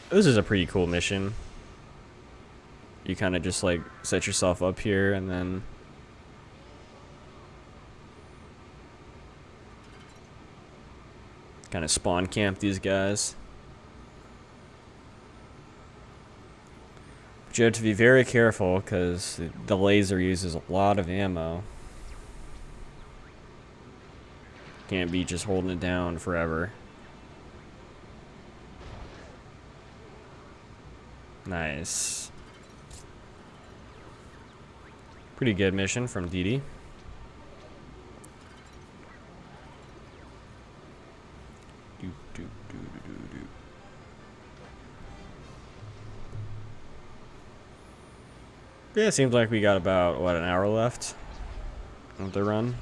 This is a pretty cool mission. You kind of just like set yourself up here and then kind of spawn camp these guys. But you have to be very careful because the laser uses a lot of ammo. Can't be just holding it down forever. Nice. Pretty good mission from DD. Yeah, it seems like we got about, what, an hour left of the run.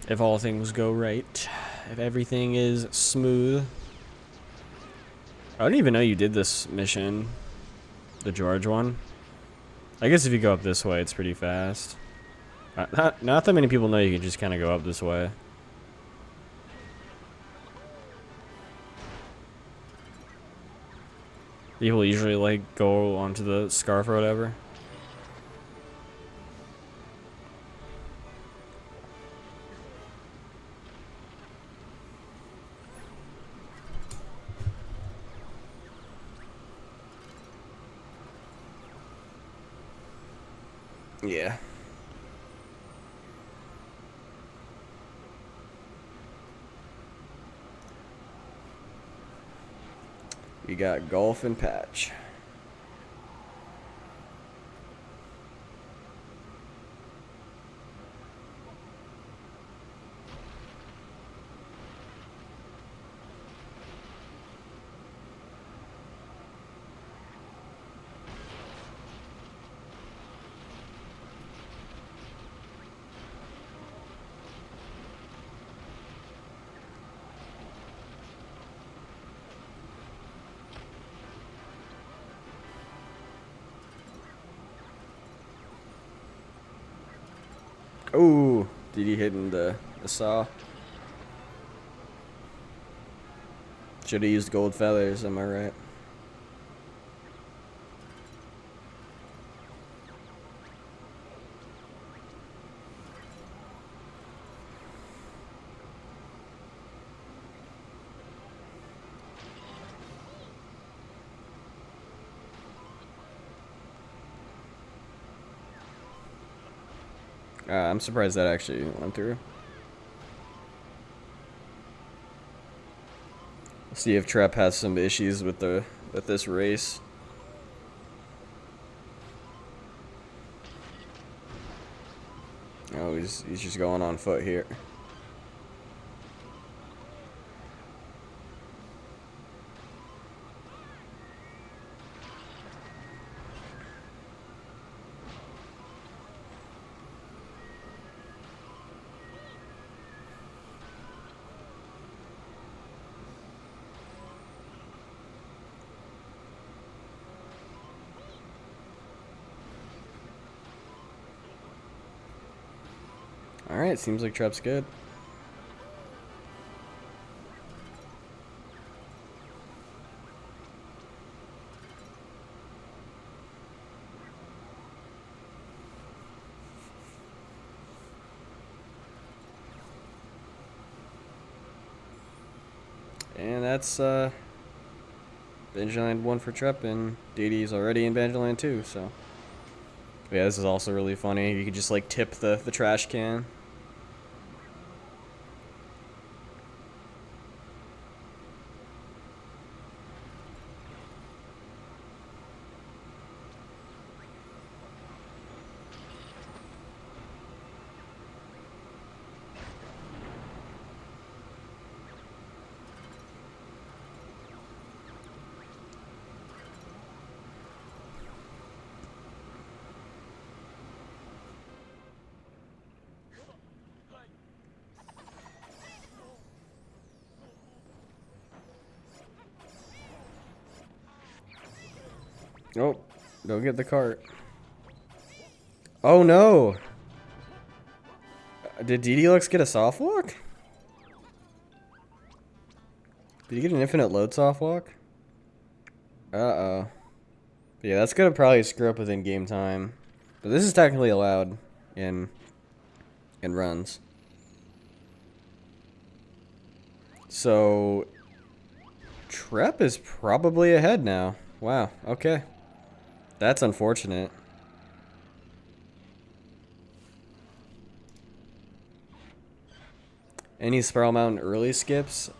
If all things go right. If everything is smooth. I didn't even know you did this mission. The George one. I guess if you go up this way, it's pretty fast. Not that many people know you can just kind of go up this way. People usually like go onto the scarf or whatever. Yeah. We got Golf and Patch. Oh, did he hitting the saw? Should have used gold feathers, am I right? I'm surprised that actually went through. See if Trep has some issues with this race. Oh, he's just going on foot here. Alright, seems like Trep's good. And that's Banjo-Land 1 for Trep, and DD's already in Banjo-Land 2, so. But yeah, this is also really funny. You could just like tip the trash can. Oh, don't get the cart. Oh no! Did DeDeLux get a soft walk? Did he get an infinite load soft walk? Uh-oh. Yeah, that's gonna probably screw up within game time. But this is technically allowed in runs. So Trep is probably ahead now. Wow, okay. That's unfortunate. Any Spiral Mountain early skips?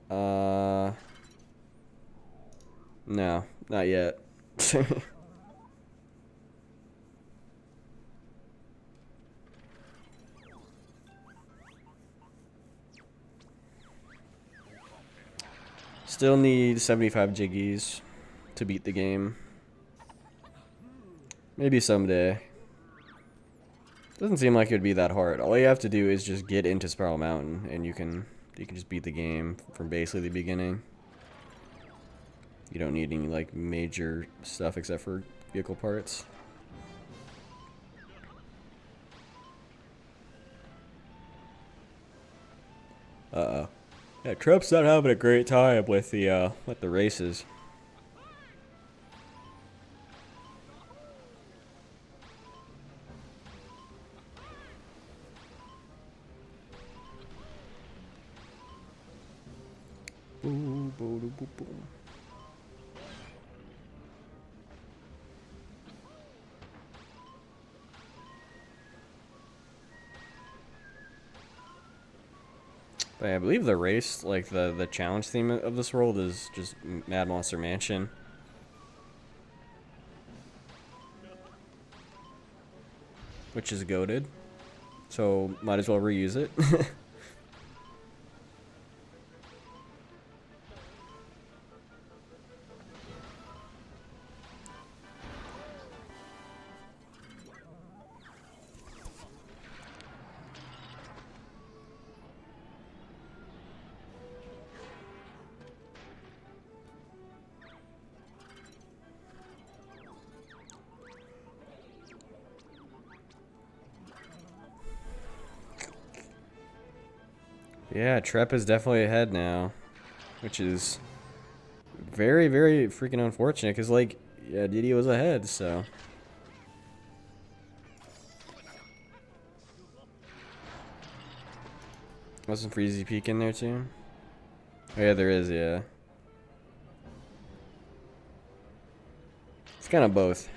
No, not yet. Still need 75 jiggies to beat the game. Maybe someday. Doesn't seem like it would be that hard. All you have to do is just get into Spiral Mountain, and you can just beat the game from basically the beginning. You don't need any like major stuff except for vehicle parts. Uh-oh. Yeah, Trep's not having a great time with the races. Boo, boo, boo, boo, boo. But I believe the race, like the challenge theme of this world is just Mad Monster Mansion. Which is goated. So might as well reuse it. Yeah, Trep is definitely ahead now, which is very, very freaking unfortunate because, like, yeah, Didi was ahead, so. Wasn't Freezy Peak in there too? Oh, yeah, there is, yeah. It's kind of both.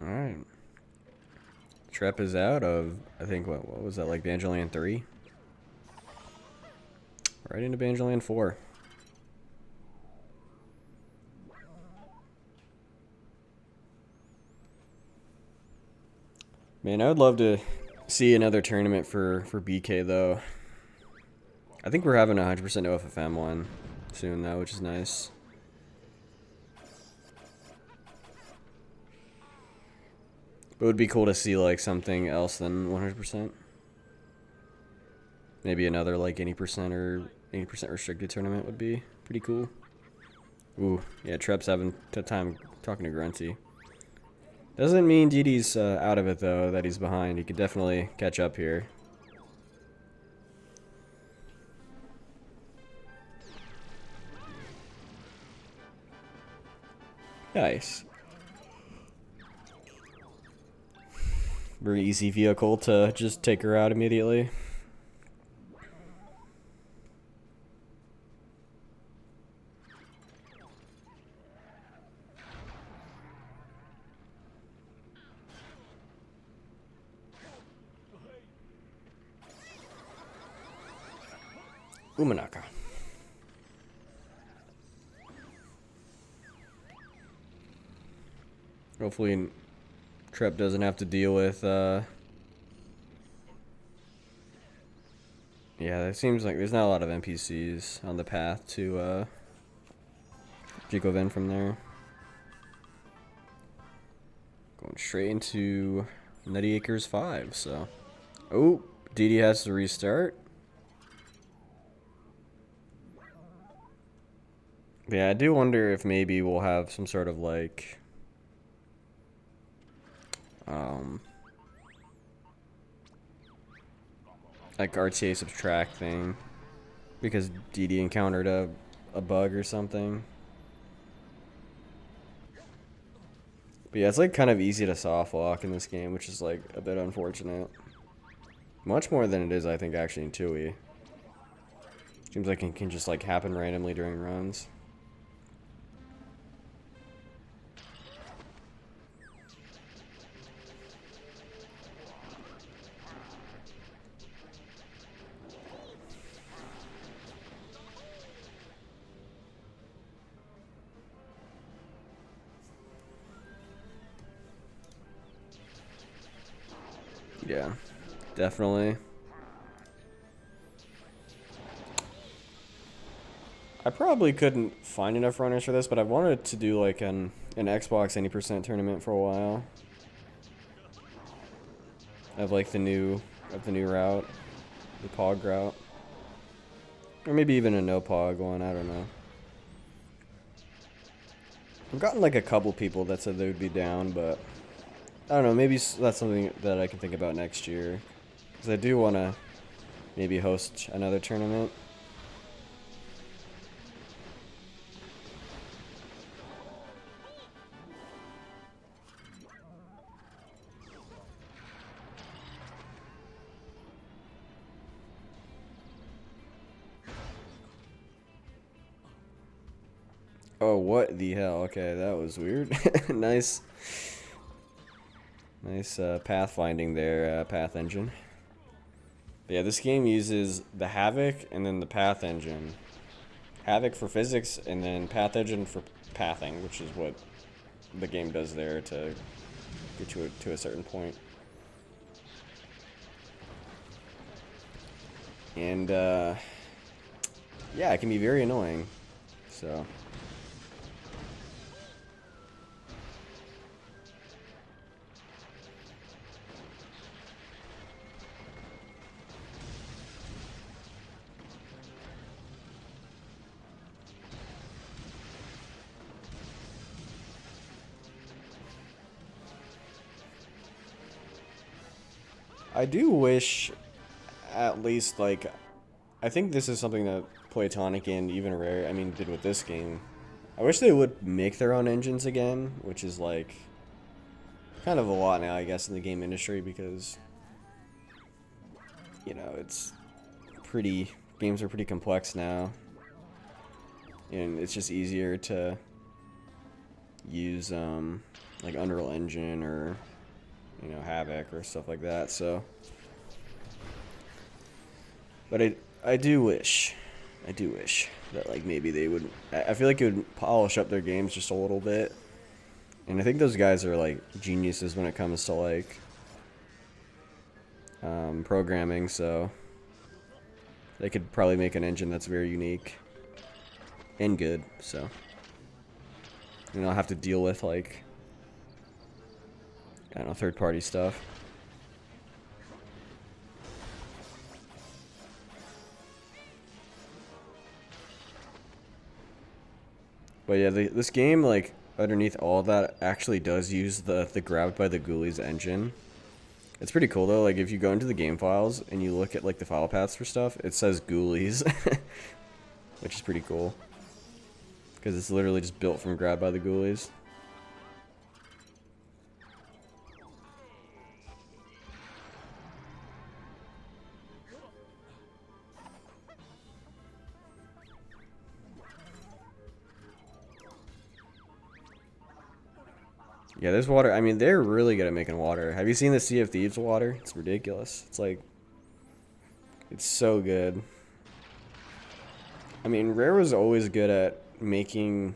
Alright. Trep is out of, I think, what was that, like Banjo-Land 3? Right into Banjo-Land 4. Man, I would love to see another tournament for BK, though. I think we're having a 100% OFFM one soon, though, which is nice. But it would be cool to see, like, something else than 100%. Maybe another, like, 80% or 80% restricted tournament would be pretty cool. Ooh, yeah, Trep's having a time talking to Grunty. Doesn't mean DD's out of it, though, that he's behind. He could definitely catch up here. Nice. Very easy vehicle to just take her out immediately. Umanaka. Hopefully Trep doesn't have to deal with, yeah, it seems like there's not a lot of NPCs on the path to, Jikovin from there. Going straight into Nutty Acres 5, so. Oh, DD has to restart. Yeah, I do wonder if maybe we'll have some sort of, like, RTA subtract thing, because DD encountered a bug or something. But yeah, it's like kind of easy to soft lock in this game, which is like a bit unfortunate. Much more than it is, I think, actually in 2E. Seems like it can just like happen randomly during runs. Yeah, definitely. I probably couldn't find enough runners for this, but I've wanted to do like an Xbox 80% tournament for a while. Of like the new route, the POG route, or maybe even a no POG one. I don't know. I've gotten like a couple people that said they would be down, but I don't know. Maybe that's something that I can think about next year, because I do want to maybe host another tournament. Oh, what the hell? Okay, that was weird. Nice. Nice pathfinding there, Path Engine. But yeah, this game uses the Havoc and then the Path Engine. Havoc for physics and then Path Engine for pathing, which is what the game does there to get you to a certain point. And yeah, it can be very annoying. So I do wish, at least, like, I think this is something that Platonic and even Rare, I mean, did with this game. I wish they would make their own engines again, which is, like, kind of a lot now, I guess, in the game industry, because, you know, it's pretty, games are pretty complex now, and it's just easier to use like Unreal Engine or Havoc or stuff like that. So, but I do wish that like maybe they would. I feel like it would polish up their games just a little bit. And I think those guys are like geniuses when it comes to like programming, so they could probably make an engine that's very unique and good. So you don't have to deal with like I don't know, third-party stuff. But yeah, this game, like, underneath all that, actually does use the Grabbed by the Ghoulies engine. It's pretty cool, though. Like, if you go into the game files and you look at, like, the file paths for stuff, it says Ghoulies. Which is pretty cool. Because it's literally just built from Grabbed by the Ghoulies. Yeah, there's water. I mean, they're really good at making water. Have you seen the Sea of Thieves water? It's ridiculous. It's like, it's so good. I mean, Rare was always good at making,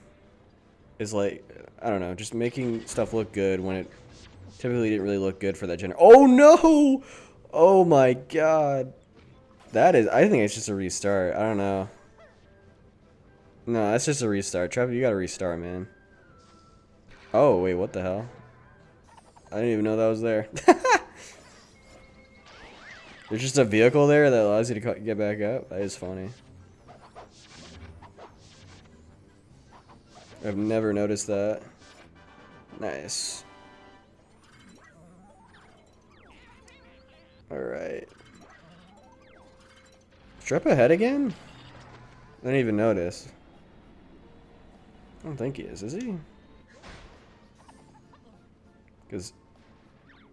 like, I don't know, just making stuff look good when it typically didn't really look good for that genre. Oh no! Oh my god. That is, I think it's just a restart. I don't know. No, that's just a restart. Trep, you gotta restart, man. Oh, wait, what the hell? I didn't even know that was there. There's just a vehicle there that allows you to get back up? That is funny. I've never noticed that. Nice. Alright. Trep ahead again? I didn't even notice. I don't think he is he? Because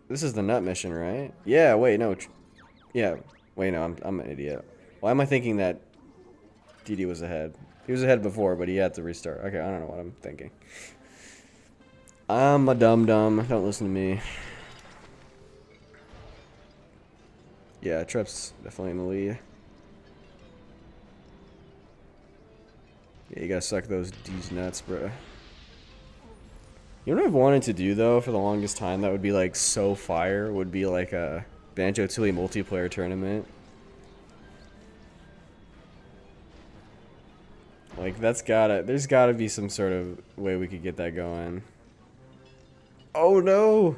this is the nut mission, right? Yeah, wait, no. Yeah, wait, no, I'm an idiot. Why am I thinking that DD was ahead? He was ahead before, but he had to restart. Okay, I don't know what I'm thinking. I'm a dum-dum. Don't listen to me. Yeah, Trep's definitely in the lead. Yeah, you gotta suck those D's nuts, bro. You know what I've wanted to do, though, for the longest time that would be, like, so fire? Would be, like, a Banjo-Kazooie multiplayer tournament. Like, there's gotta be some sort of way we could get that going. Oh, no!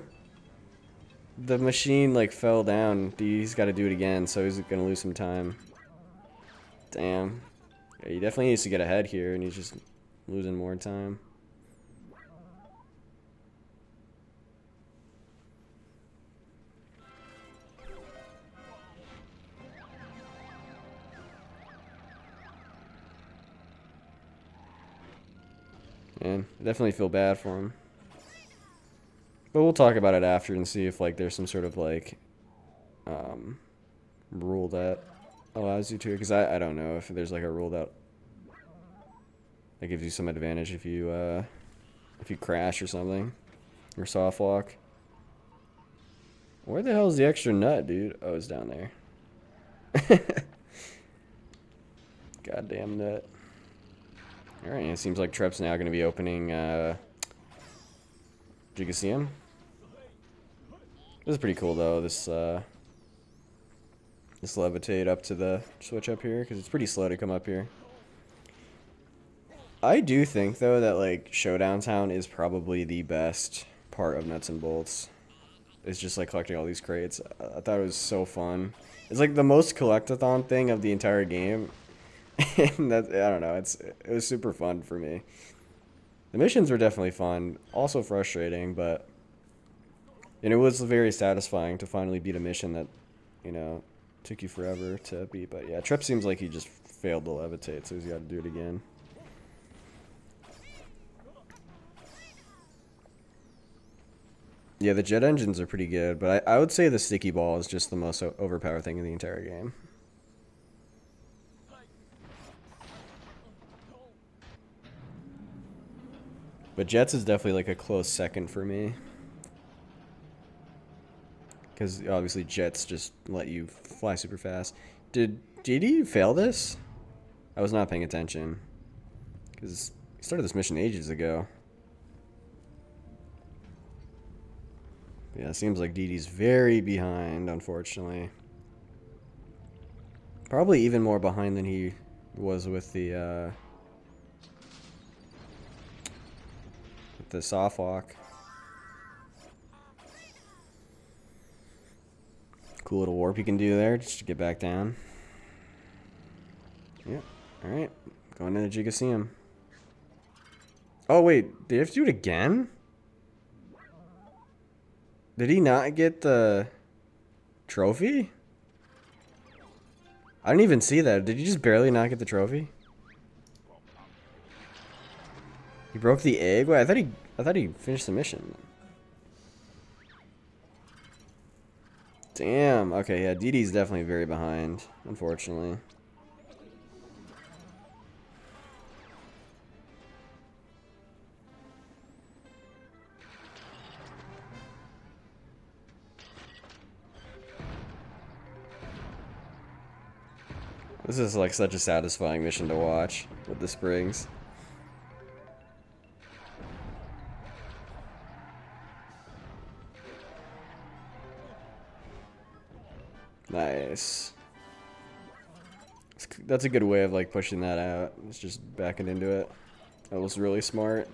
The machine, like, fell down. He's gotta do it again, so he's gonna lose some time. Damn. Yeah, he definitely needs to get ahead here, and he's just losing more time. Man, I definitely feel bad for him. But we'll talk about it after and see if, like, there's some sort of, like, rule that allows you to. Because I don't know if there's, like, a rule that gives you some advantage if you crash or something. Or soft lock. Where the hell is the extra nut, dude? Oh, it's down there. Goddamn nut. Alright, it seems like Trep's now going to be opening Gigaseum. This is pretty cool, though, this levitate up to the switch up here, because it's pretty slow to come up here. I do think, though, that, like, Showdown Town is probably the best part of Nuts and Bolts. It's just, like, collecting all these crates. I thought it was so fun. It's, like, the most collectathon thing of the entire game. And that, I don't know, it was super fun for me. The missions were definitely fun, also frustrating, but and it was very satisfying to finally beat a mission that, took you forever to beat. But yeah, Trep seems like he just failed to levitate, so he's got to do it again. Yeah, the jet engines are pretty good, but I would say the sticky ball is just the most overpowered thing in the entire game. But Jets is definitely like a close second for me. Because obviously Jets just let you fly super fast. Did GD fail this? I was not paying attention. Because he started this mission ages ago. Yeah, it seems like DD's very behind, unfortunately. Probably even more behind than he was with the soft walk. Cool little warp you can do there just to get back down. Yep. Alright. Going into Gigaseum. Oh, wait. Did he have to do it again? Did he not get the trophy? I didn't even see that. Did he just barely not get the trophy? He broke the egg? Wait, I thought he finished the mission. Damn. Okay, yeah, DD's definitely very behind, unfortunately. This is like such a satisfying mission to watch with the springs. Nice. That's a good way of like pushing that out. It's just backing into it. That was really smart.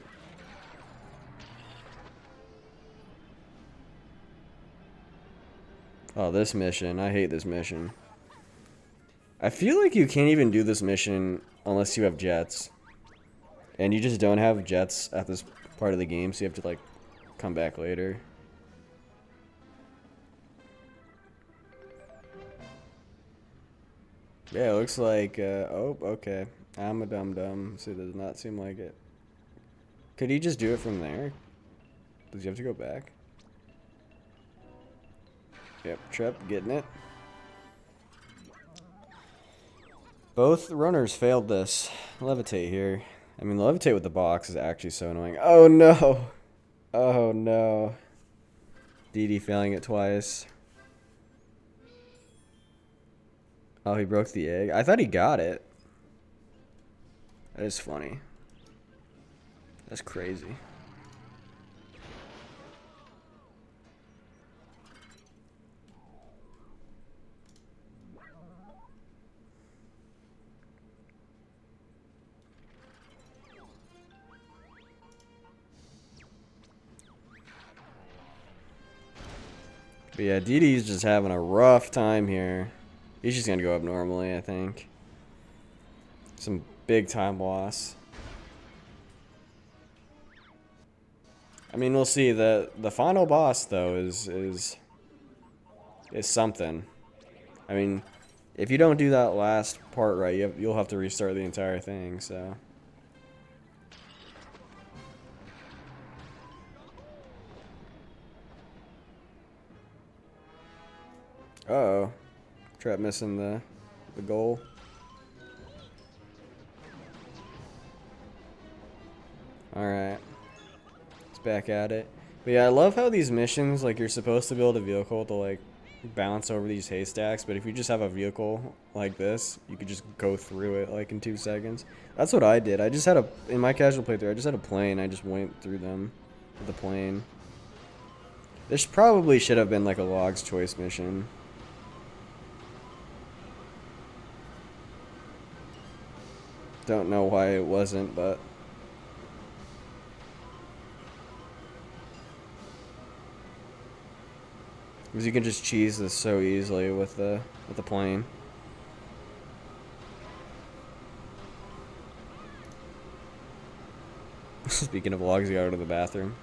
Oh, this mission. I hate this mission. I feel like you can't even do this mission unless you have jets. And you just don't have jets at this part of the game, so you have to like come back later. Yeah, it looks like, oh, okay. I'm a dum-dum, so it does not seem like it. Could he just do it from there? Does he have to go back? Yep, Trep getting it. Both runners failed this. Levitate here. I mean, levitate with the box is actually so annoying. Oh, no. Oh, no. DD failing it twice. Oh, he broke the egg. I thought he got it. That is funny. That's crazy. But yeah, DD's just having a rough time here. He's just gonna go up normally, I think. Some big time loss. I mean, we'll see. The final boss though is something. I mean, if you don't do that last part right, you'll have to restart the entire thing. So. Uh-oh. Trep missing the goal. Alright. It's back at it. But yeah, I love how these missions, like, you're supposed to build a vehicle to, like, bounce over these haystacks, but if you just have a vehicle like this, you could just go through it, like, in 2 seconds. That's what I did. I just had in my casual playthrough, I just had a plane. I just went through them with the plane. This probably should have been, like, a log's choice mission. Don't know why it wasn't, but because you can just cheese this so easily with the plane. Speaking of logs, you gotta go to the bathroom.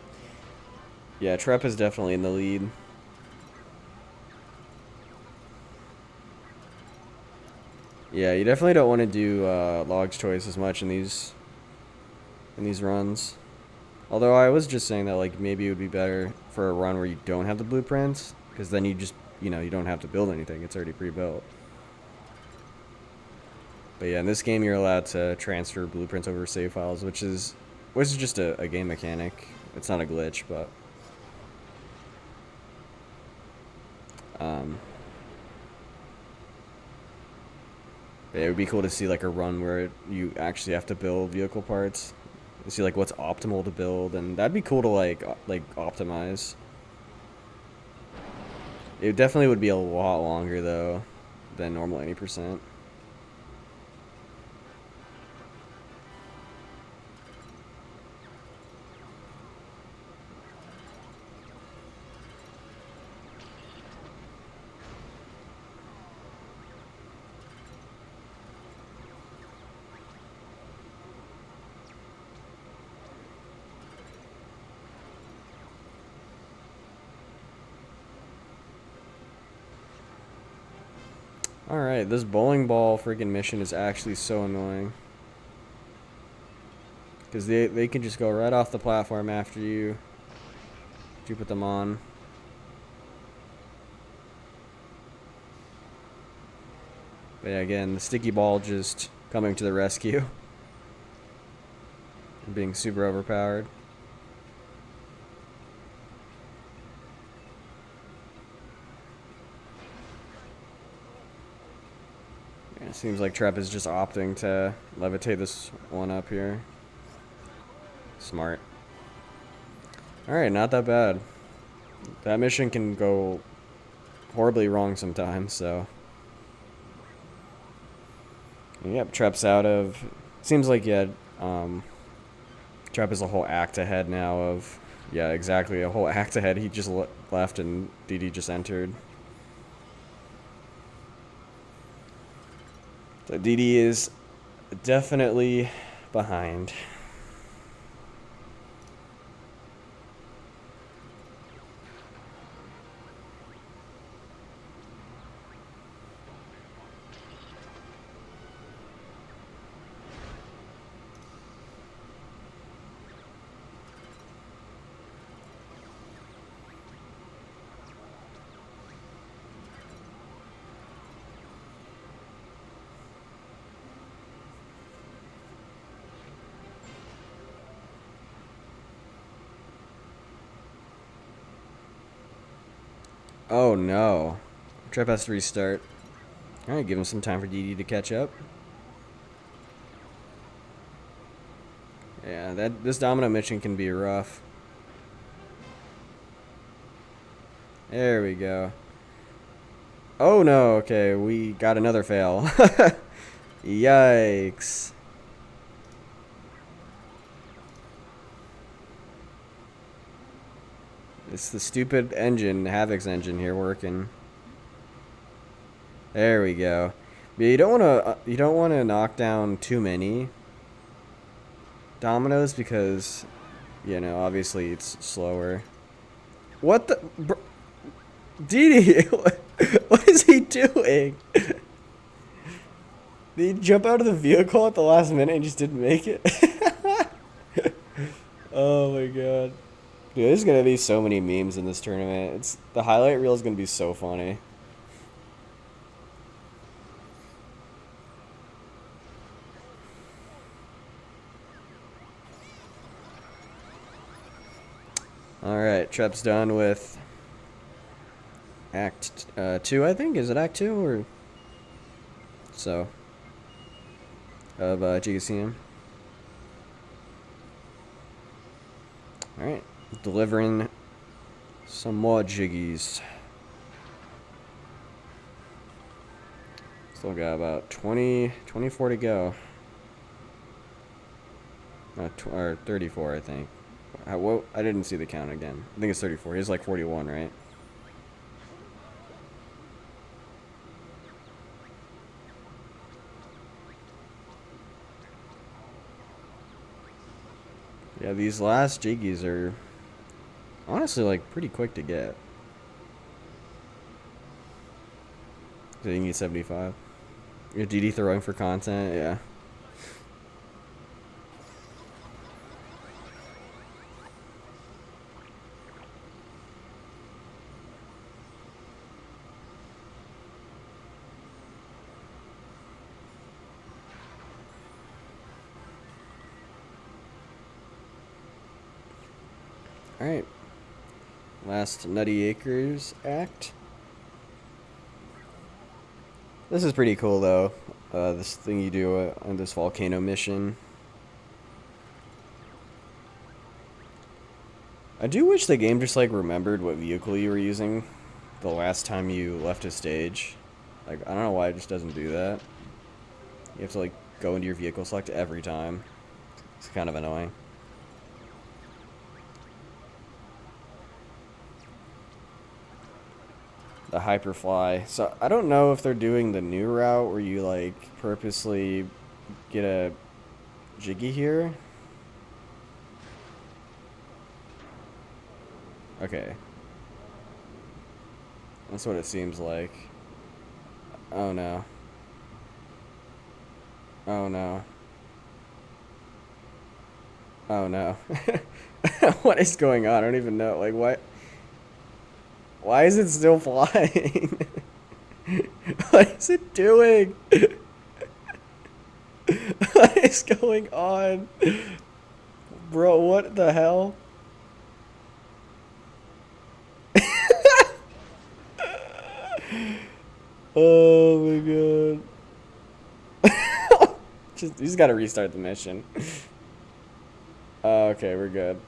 Yeah, Trep is definitely in the lead. Yeah, you definitely don't want to do log's choice as much in these runs. Although I was just saying that like maybe it would be better for a run where you don't have the blueprints, because then you just, you know, you don't have to build anything. It's already pre-built. But yeah, in this game you're allowed to transfer blueprints over save files, which is Which is just a game mechanic. It's not a glitch, but yeah, it would be cool to see like a run where you actually have to build vehicle parts. To see like what's optimal to build, and that'd be cool to like optimize. It definitely would be a lot longer though than normal 80%. Alright, this bowling ball freaking mission is actually so annoying. Because they can just go right off the platform after you put them on. But yeah, again, the sticky ball just coming to the rescue. Being super overpowered. Yeah, it seems like Trep is just opting to levitate this one up here. Smart. Alright, not that bad. That mission can go horribly wrong sometimes, so. Yep, Trep's out of. Seems like, yeah, Trep is a whole act ahead now of. Yeah, exactly, a whole act ahead. He just left and DD just entered. So DD is definitely behind. Oh no. Trep has to restart. Alright, give him some time for DD to catch up. Yeah, this domino mission can be rough. There we go. Oh no, okay, we got another fail. Yikes. It's the stupid engine, Havoc's engine here working. There we go. But you don't want to knock down too many dominoes because, you know, obviously it's slower. What the? Didi, what is he doing? Did he jump out of the vehicle at the last minute and just didn't make it? Oh my god. Dude, there's gonna be so many memes in this tournament. The highlight reel is gonna be so funny. Alright, Trep's done with Act 2, I think. Is it Act 2 or so? Of Gigacium. Alright, delivering some more Jiggies. Still got about 24 to go. Or 34, I think. I didn't see the count again. I think it's 34. He's like 41, right? Yeah, these last Jiggies are honestly like pretty quick to get. So you need 75. Your DD throwing for content, yeah. Alright. Last Nutty Acres act. This is pretty cool, though. This thing you do on this volcano mission. I do wish the game just, like, remembered what vehicle you were using the last time you left a stage. Like, I don't know why it just doesn't do that. You have to, like, go into your vehicle select every time. It's kind of annoying. The Hyperfly. So, I don't know if they're doing the new route where you, like, purposely get a Jiggy here. Okay. That's what it seems like. Oh no. Oh no. Oh no. What is going on? I don't even know. Like, what? Why is it still flying? What is it doing? What is going on? Bro, what the hell? Oh my god. You just gotta restart the mission. Okay, we're good.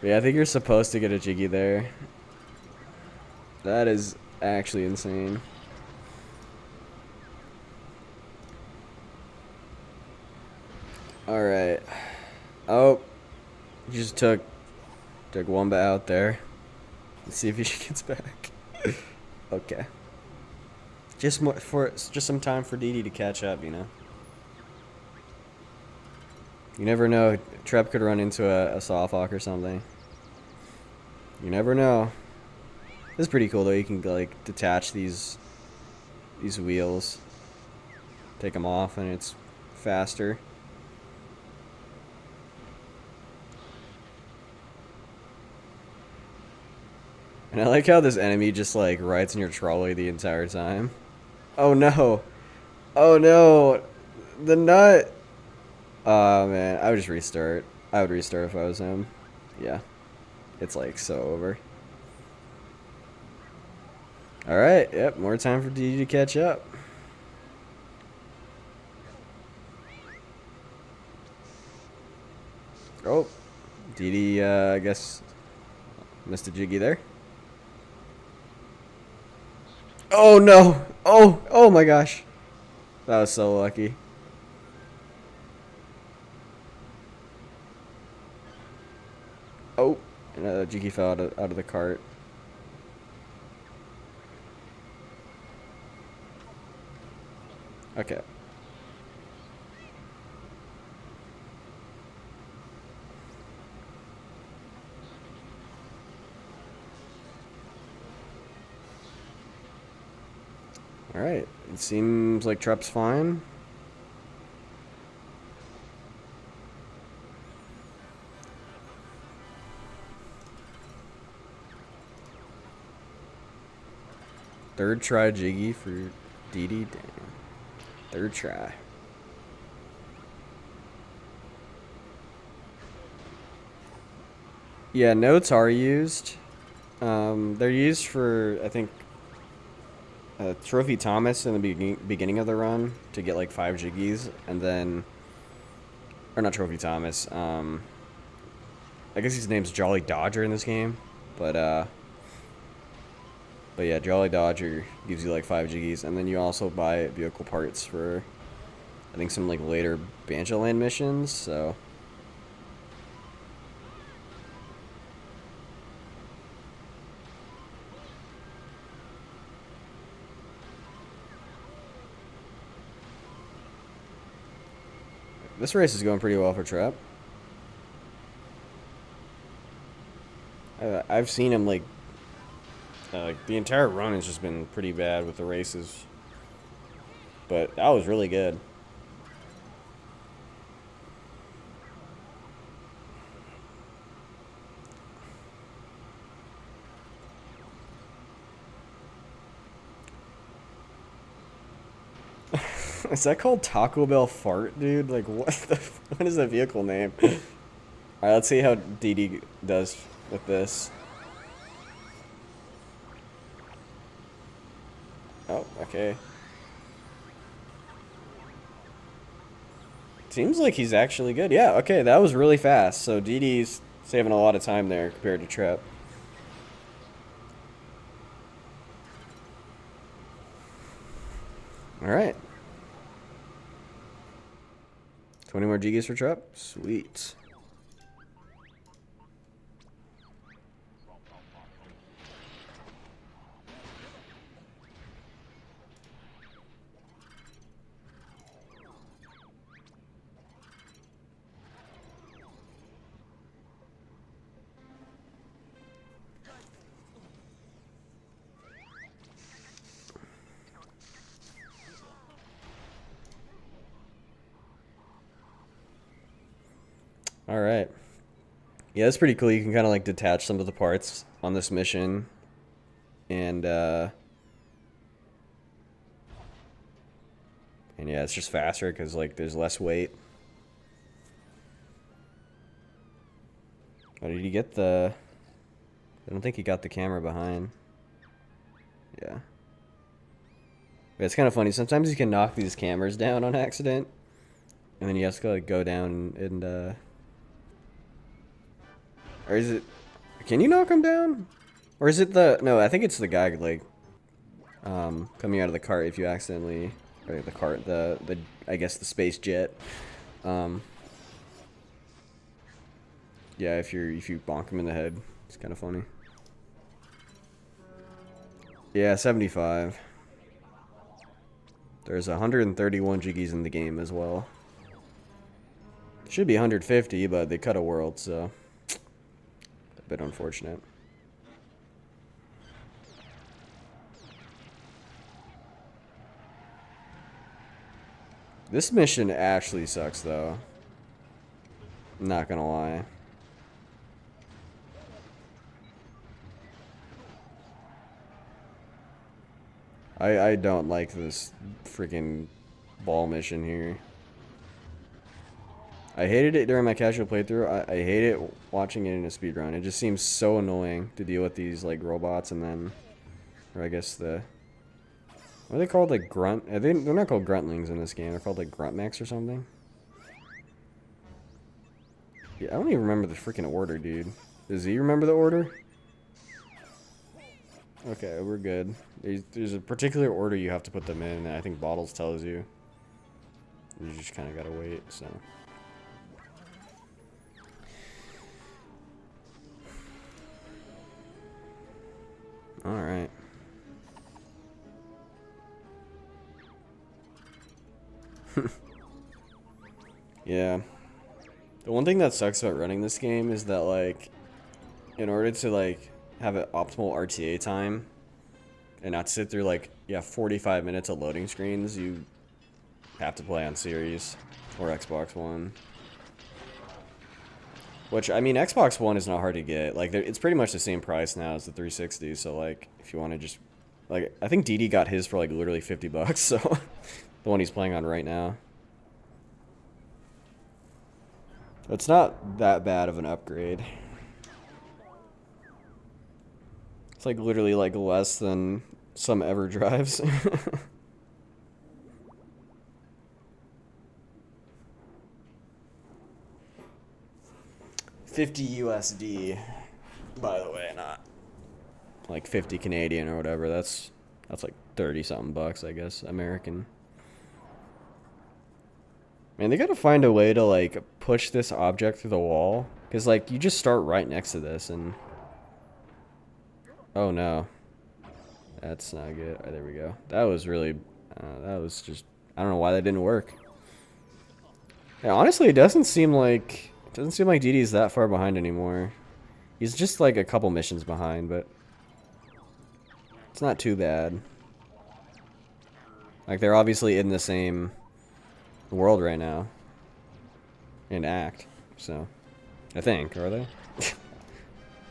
Yeah, I think you're supposed to get a Jiggy there. That is actually insane. Alright. Oh. You just took Wumba out there. Let's see if he gets back. Okay. Just some time for Dee Dee to catch up, you know. You never know. Trep could run into a Sawhawk or something. You never know. This is pretty cool though. You can like detach these wheels, take them off, and it's faster. And I like how this enemy just like rides in your trolley the entire time. Oh no. Oh no. The nut. Oh man, I would just restart. I would restart if I was him. Yeah. It's like so over. Alright, yep, more time for DD to catch up. Oh. DD, I guess missed a Jiggy there. Oh no! Oh my gosh. That was so lucky. Oh, and Jiggy fell out of the cart. Okay. Alright, it seems like Trep's fine. Third try Jiggy for DD. Damn. Third try. Yeah, notes are used. They're used for, I think, Trophy Thomas in the beginning of the run to get like 5 Jiggies, and then, or not Trophy Thomas. I guess his name's Jolly Dodger in this game, but yeah, Jolly Dodger gives you like 5 Jiggies, and then you also buy vehicle parts for, I think, some like later Banjo Land missions. So. This race is going pretty well for Trep. I've seen him like the entire run has just been pretty bad with the races, but that was really good. Is that called Taco Bell Fart, dude? Like, what is the vehicle name? Alright, let's see how DD does with this. Oh, okay. Seems like he's actually good. Yeah, okay, that was really fast. So DD's saving a lot of time there compared to Trep. Alright. 20 more Jiggies for Trep? Sweet. Alright. Yeah, that's pretty cool. You can kind of like detach some of the parts on this mission. And yeah, it's just faster because like there's less weight. Oh, did you get the... I don't think he got the camera behind. Yeah. Yeah, it's kind of funny. Sometimes you can knock these cameras down on accident. And then you have to like, go down and or is it... Can you knock them down? Or is it the... No, I think it's the guy, like, coming out of the cart if you accidentally... Or the cart, the I guess the space jet. Yeah, if you bonk him in the head, it's kind of funny. Yeah, 75. There's 131 Jiggies in the game as well. Should be 150, but they cut a world, so... A bit unfortunate. This mission actually sucks, though. I'm not gonna lie. I don't like this freaking ball mission here. I hated it during my casual playthrough. I hate it watching it in a speedrun. It just seems so annoying to deal with these like robots and then, or I guess the, what are they called, like grunt? They're not called gruntlings in this game. They're called like grunt mechs or something. Yeah, I don't even remember the freaking order, dude. Does he remember the order? Okay, we're good. There's a particular order you have to put them in, and I think Bottles tells you. You just kind of gotta wait, so. Alright. Yeah. The one thing that sucks about running this game is that, like, in order to, like, have an optimal RTA time and not sit through, like, yeah, 45 minutes of loading screens, you have to play on Series or Xbox One. Which, I mean, Xbox One is not hard to get. Like, it's pretty much the same price now as the 360, so, like, if you want to just... Like, I think DD got his for, like, literally 50 bucks, so... the one he's playing on right now. It's not that bad of an upgrade. It's, like, literally, like, less than some Ever drives. 50 USD, by the way, not like 50 Canadian or whatever. That's like 30 something bucks, I guess, American. Man, they gotta find a way to like push this object through the wall, because like you just start right next to this and oh no, that's not good. Oh, there we go. That was really that was just, I don't know why that didn't work. Yeah, honestly, it doesn't seem like DD's that far behind anymore. He's just like a couple missions behind, but it's not too bad. Like, they're obviously in the same world right now. And act, so. I think, are they?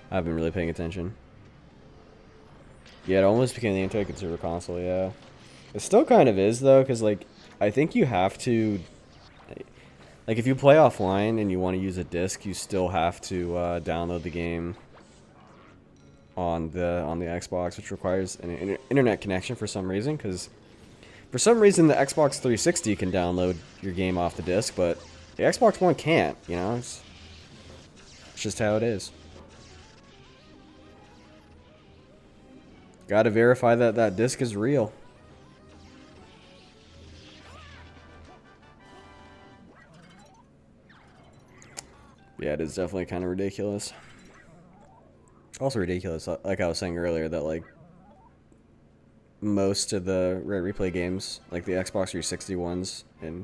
I haven't been really paying attention. Yeah, it almost became the anti-consumer console, yeah. It still kind of is, though, because, like, I think you have to, like, if you play offline and you want to use a disc, you still have to download the game on the Xbox, which requires an internet connection for some reason. Because for some reason, the Xbox 360 can download your game off the disc, but the Xbox One can't. You know, it's just how it is. Got to verify that that disc is real. Yeah, it is definitely kind of ridiculous. Also ridiculous, like I was saying earlier, that like most of the Rare Replay games, like the Xbox 360 ones, and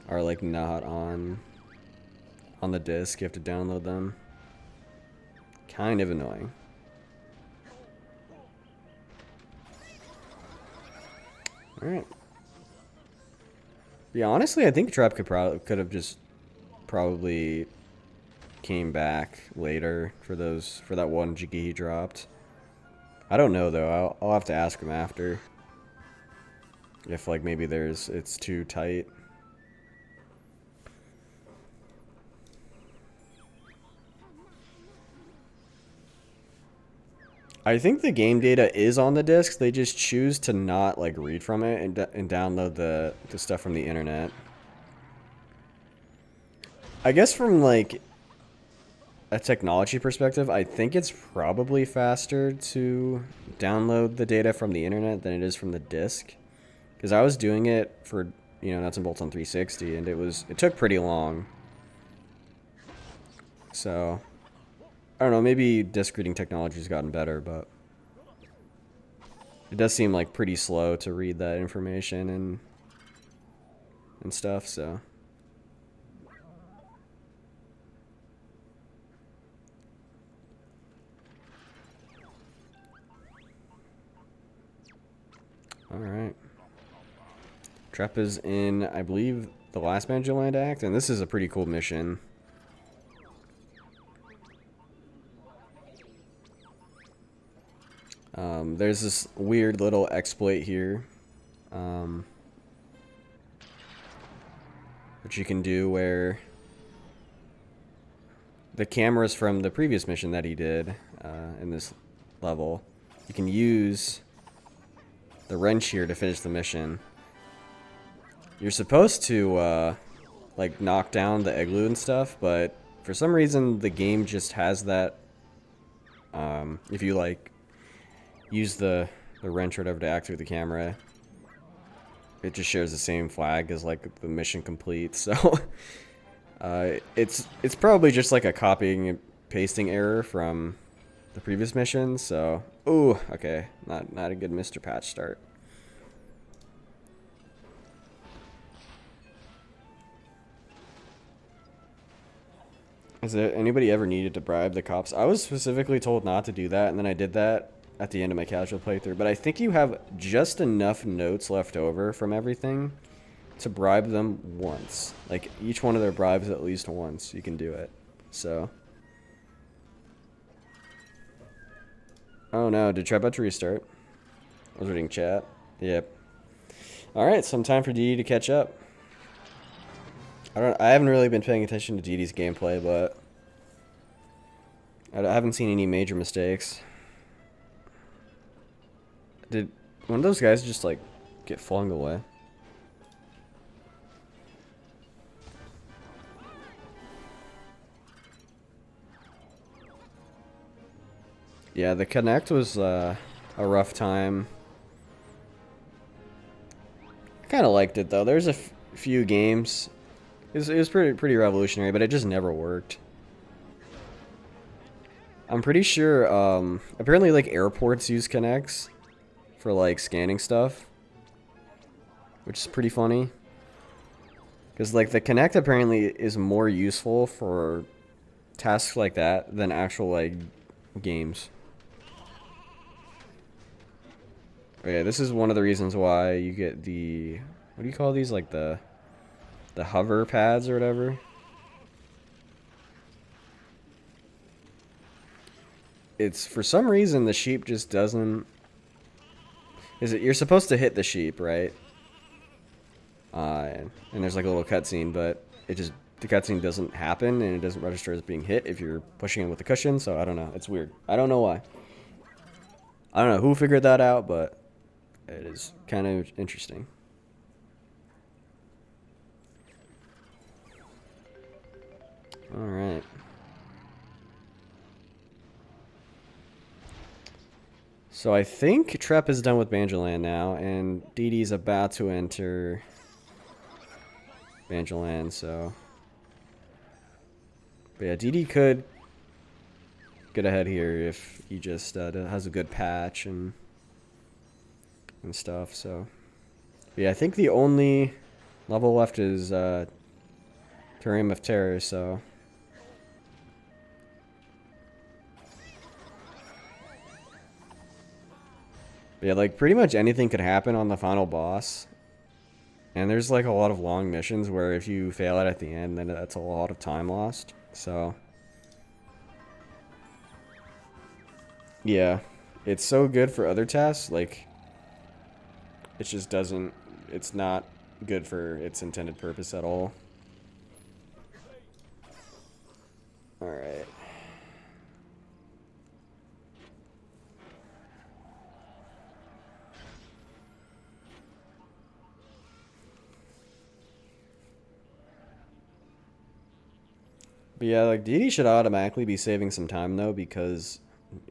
are like not on the disc. You have to download them. Kind of annoying. All right. Yeah, honestly, I think Trep could have just probably came back later for that 1 GB he dropped. I don't know though. I'll have to ask him after. If like maybe it's too tight. I think the game data is on the discs. They just choose to not like read from it and download the stuff from the internet. I guess from like a technology perspective, I think it's probably faster to download the data from the internet than it is from the disc. Because I was doing it for, you know, Nuts and Bolts on 360, and it took pretty long. So, I don't know, maybe disc reading technology's gotten better, but it does seem like pretty slow to read that information and stuff, so. Alright. Trep is in, I believe, the last Banjo-Land Act, and this is a pretty cool mission. There's this weird little exploit here, which you can do where the cameras from the previous mission that he did in this level, you can use the wrench here to finish the mission. You're supposed to like knock down the igloo and stuff, but for some reason the game just has that. If you like use the wrench or whatever to activate the camera, it just shares the same flag as like the mission complete. So it's probably just like a copying and pasting error from the previous mission. So ooh, okay, not a good Mr. Patch start. Has anybody ever needed to bribe the cops? I was specifically told not to do that, and then I did that at the end of my casual playthrough. But I think you have just enough notes left over from everything to bribe them once. Like, each one of their bribes at least once. You can do it. So. Oh no, did Trep have to restart? I was reading chat. Yep. Alright, some time for DD to catch up. I haven't really been paying attention to DD's gameplay, but I haven't seen any major mistakes. Did one of those guys just like get flung away? Yeah, the Connect was a rough time. I kind of liked it though. There's a few games. It was pretty revolutionary, but it just never worked. I'm pretty sure, apparently like airports use Connects for like scanning stuff, which is pretty funny. Because like the Connect apparently is more useful for tasks like that than actual like games. Okay, this is one of the reasons why you get the, what do you call these, like the hover pads or whatever. It's for some reason the sheep just doesn't. You're supposed to hit the sheep, right? and there's like a little cutscene, but the cutscene doesn't happen and it doesn't register as being hit if you're pushing it with the cushion. So I don't know. It's weird. I don't know why. I don't know who figured that out, but it is kind of interesting. All right. So I think Trep is done with Banjo-Land now, and DeDe's about to enter Banjo-Land, so... But yeah, DeDe could get ahead here if he just has a good patch and stuff, so... But yeah, I think the only level left is Terrarium of Terror, so... Yeah, like, pretty much anything could happen on the final boss. And there's, like, a lot of long missions where if you fail it at the end, then that's a lot of time lost. So... Yeah. It's so good for other tasks, like... It just doesn't... It's not good for its intended purpose at all. Alright. But yeah, like, DeDe should automatically be saving some time, though, because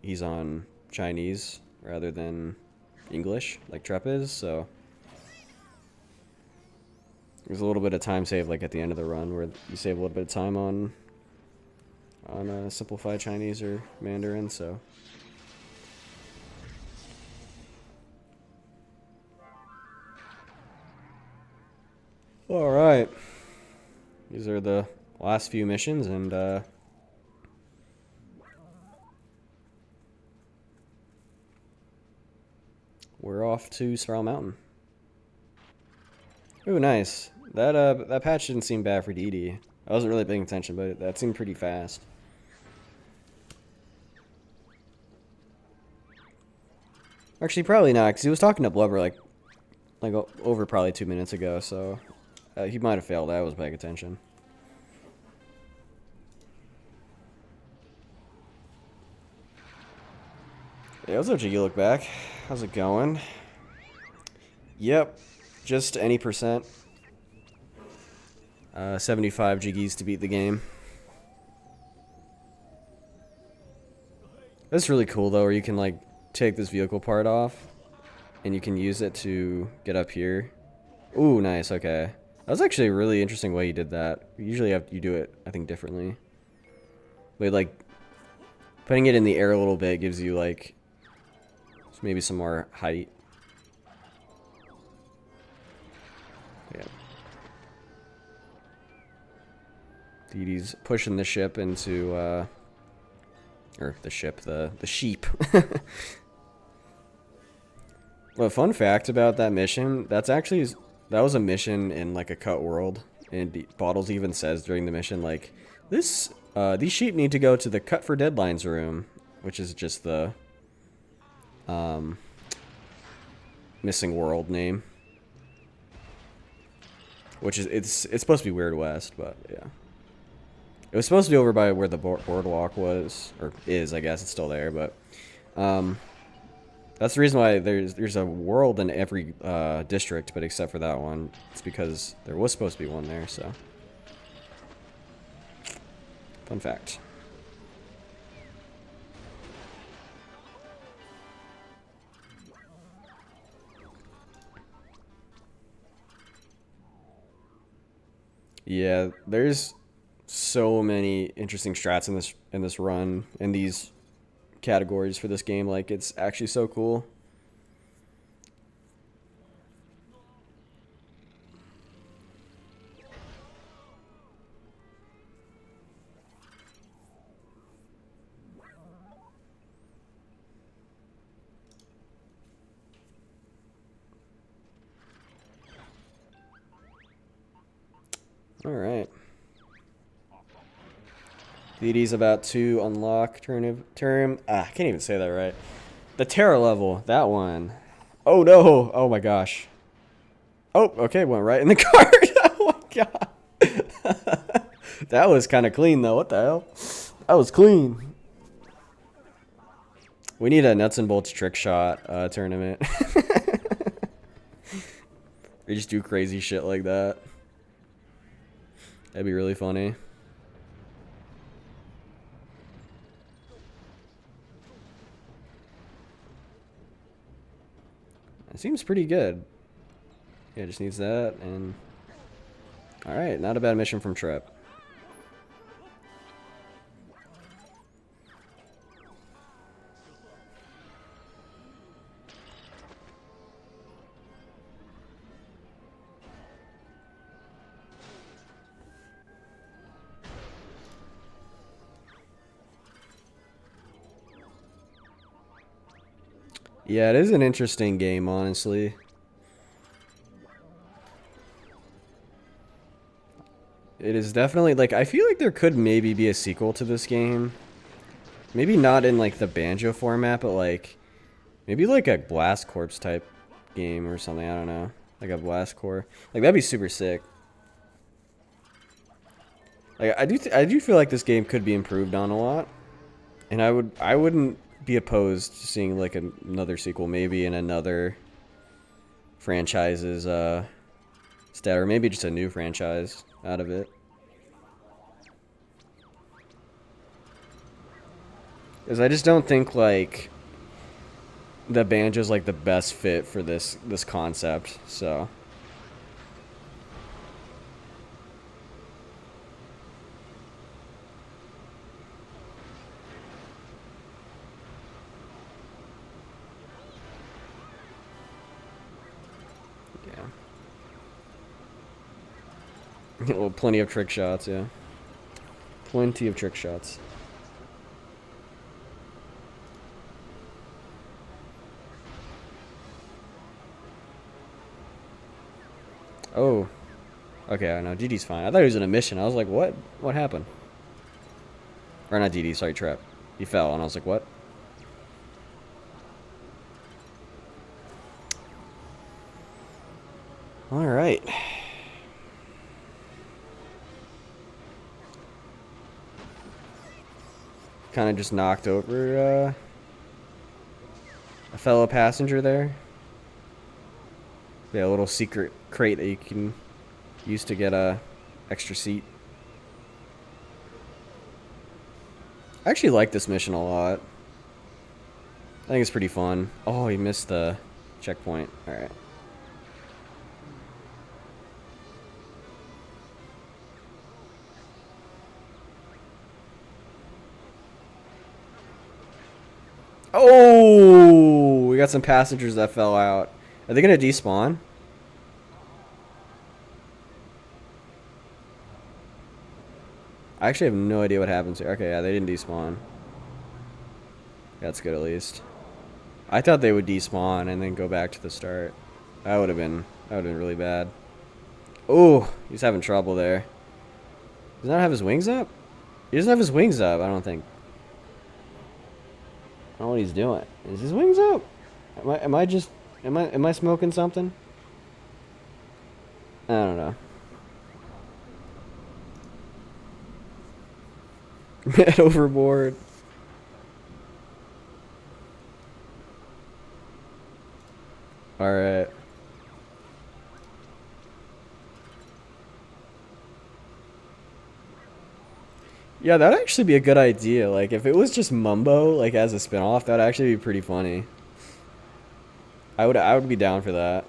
he's on Chinese rather than English, like Trep is, so... There's a little bit of time saved, like, at the end of the run, where you save a little bit of time on simplified Chinese or Mandarin, so... Alright. These are the last few missions, and we're off to Spiral Mountain. Ooh, nice. That patch didn't seem bad for DeDe. I wasn't really paying attention, but that seemed pretty fast. Actually, probably not, because he was talking to Blubber like over probably 2 minutes ago, so he might have failed. I was paying attention. Yeah, what's up, Jiggy? Look back. How's it going? Yep, just any percent. 75 Jiggies to beat the game. That's really cool, though, where you can, like, take this vehicle part off, and you can use it to get up here. Ooh, nice, okay. That was actually a really interesting way you did that. Usually you do it, I think, differently. But, like, putting it in the air a little bit gives you, like, maybe some more height. Yeah. DeDe's pushing the ship into, or the ship, the sheep. Well, fun fact about that mission, that was a mission in, like, a cut world. And Bottles even says during the mission, like, these sheep need to go to the Cut for Deadlines room, which is just the, missing world name. Which is, it's supposed to be Weird West, but, yeah. It was supposed to be over by where the boardwalk was, or is, I guess. It's still there, but that's the reason why there's a world in every district, but except for that one. It's because there was supposed to be one there, so. Fun fact. Yeah, there's so many interesting strats in this run, in these categories for this game. Like, it's actually so cool. All right. DeDe's about to unlock I can't even say that right. The Terra level, that one. Oh no! Oh my gosh. Oh, okay, went right in the card. Oh my god. That was kind of clean though. What the hell? That was clean. We need a nuts and bolts trick shot tournament. We just do crazy shit like that. That'd be really funny. It seems pretty good. Yeah, just needs that and... Alright, not a bad mission from Trep. Yeah, it is an interesting game, honestly. It is definitely, like, I feel like there could maybe be a sequel to this game. Maybe not in, like, the Banjo format, but, like, maybe, like, a Blast Corps type game or something, I don't know. Like a Blast Corps. Like, that'd be super sick. Like, I do feel like this game could be improved on a lot. And I wouldn't be opposed to seeing, like, another sequel, maybe in another franchise's, stat, or maybe just a new franchise out of it. Because I just don't think, like, the Banjo's, like, the best fit for this concept, so... Well, plenty of trick shots, yeah. Plenty of trick shots. Oh. Okay, I know. DD's fine. I thought he was in a mission. I was like, what? What happened? Or not DD, sorry, Trep. He fell, and I was like, what? Alright. Kind of just knocked over a fellow passenger there. Yeah, a little secret crate that you can use to get a extra seat. I actually like this mission a lot. I think it's pretty fun. Oh, he missed the checkpoint. Alright. Oh, we got some passengers that fell out. Are they gonna despawn? I actually have no idea what happens here. Okay, yeah, they didn't despawn. That's good at least. I thought they would despawn and then go back to the start. That would have been really bad. Oh, he's having trouble there. Does he not have his wings up? He doesn't have his wings up, I don't think. I don't know what he's doing. Is his wings up? Am I smoking something? I don't know. Head overboard. Alright. Yeah, that'd actually be a good idea. Like, if it was just Mumbo, like, as a spinoff, that'd actually be pretty funny. I would be down for that.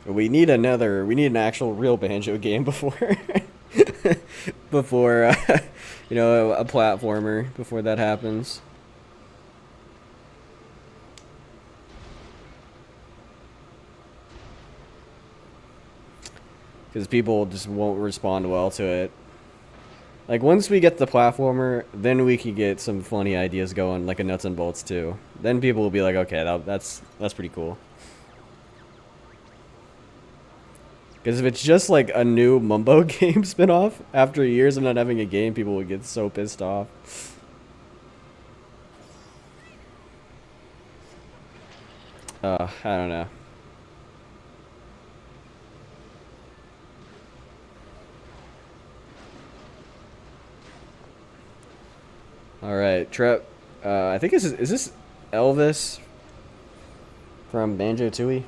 We need an actual real Banjo game before, before, you know, a platformer, before that happens. Because people just won't respond well to it. Like, once we get the platformer, then we can get some funny ideas going, like a nuts and bolts too. Then people will be like, okay, that's pretty cool. Because if it's just like a new Mumbo game spinoff, after years of not having a game, people would get so pissed off. I don't know. All right, Trep. I think is this Elvis from Banjo-Tooie?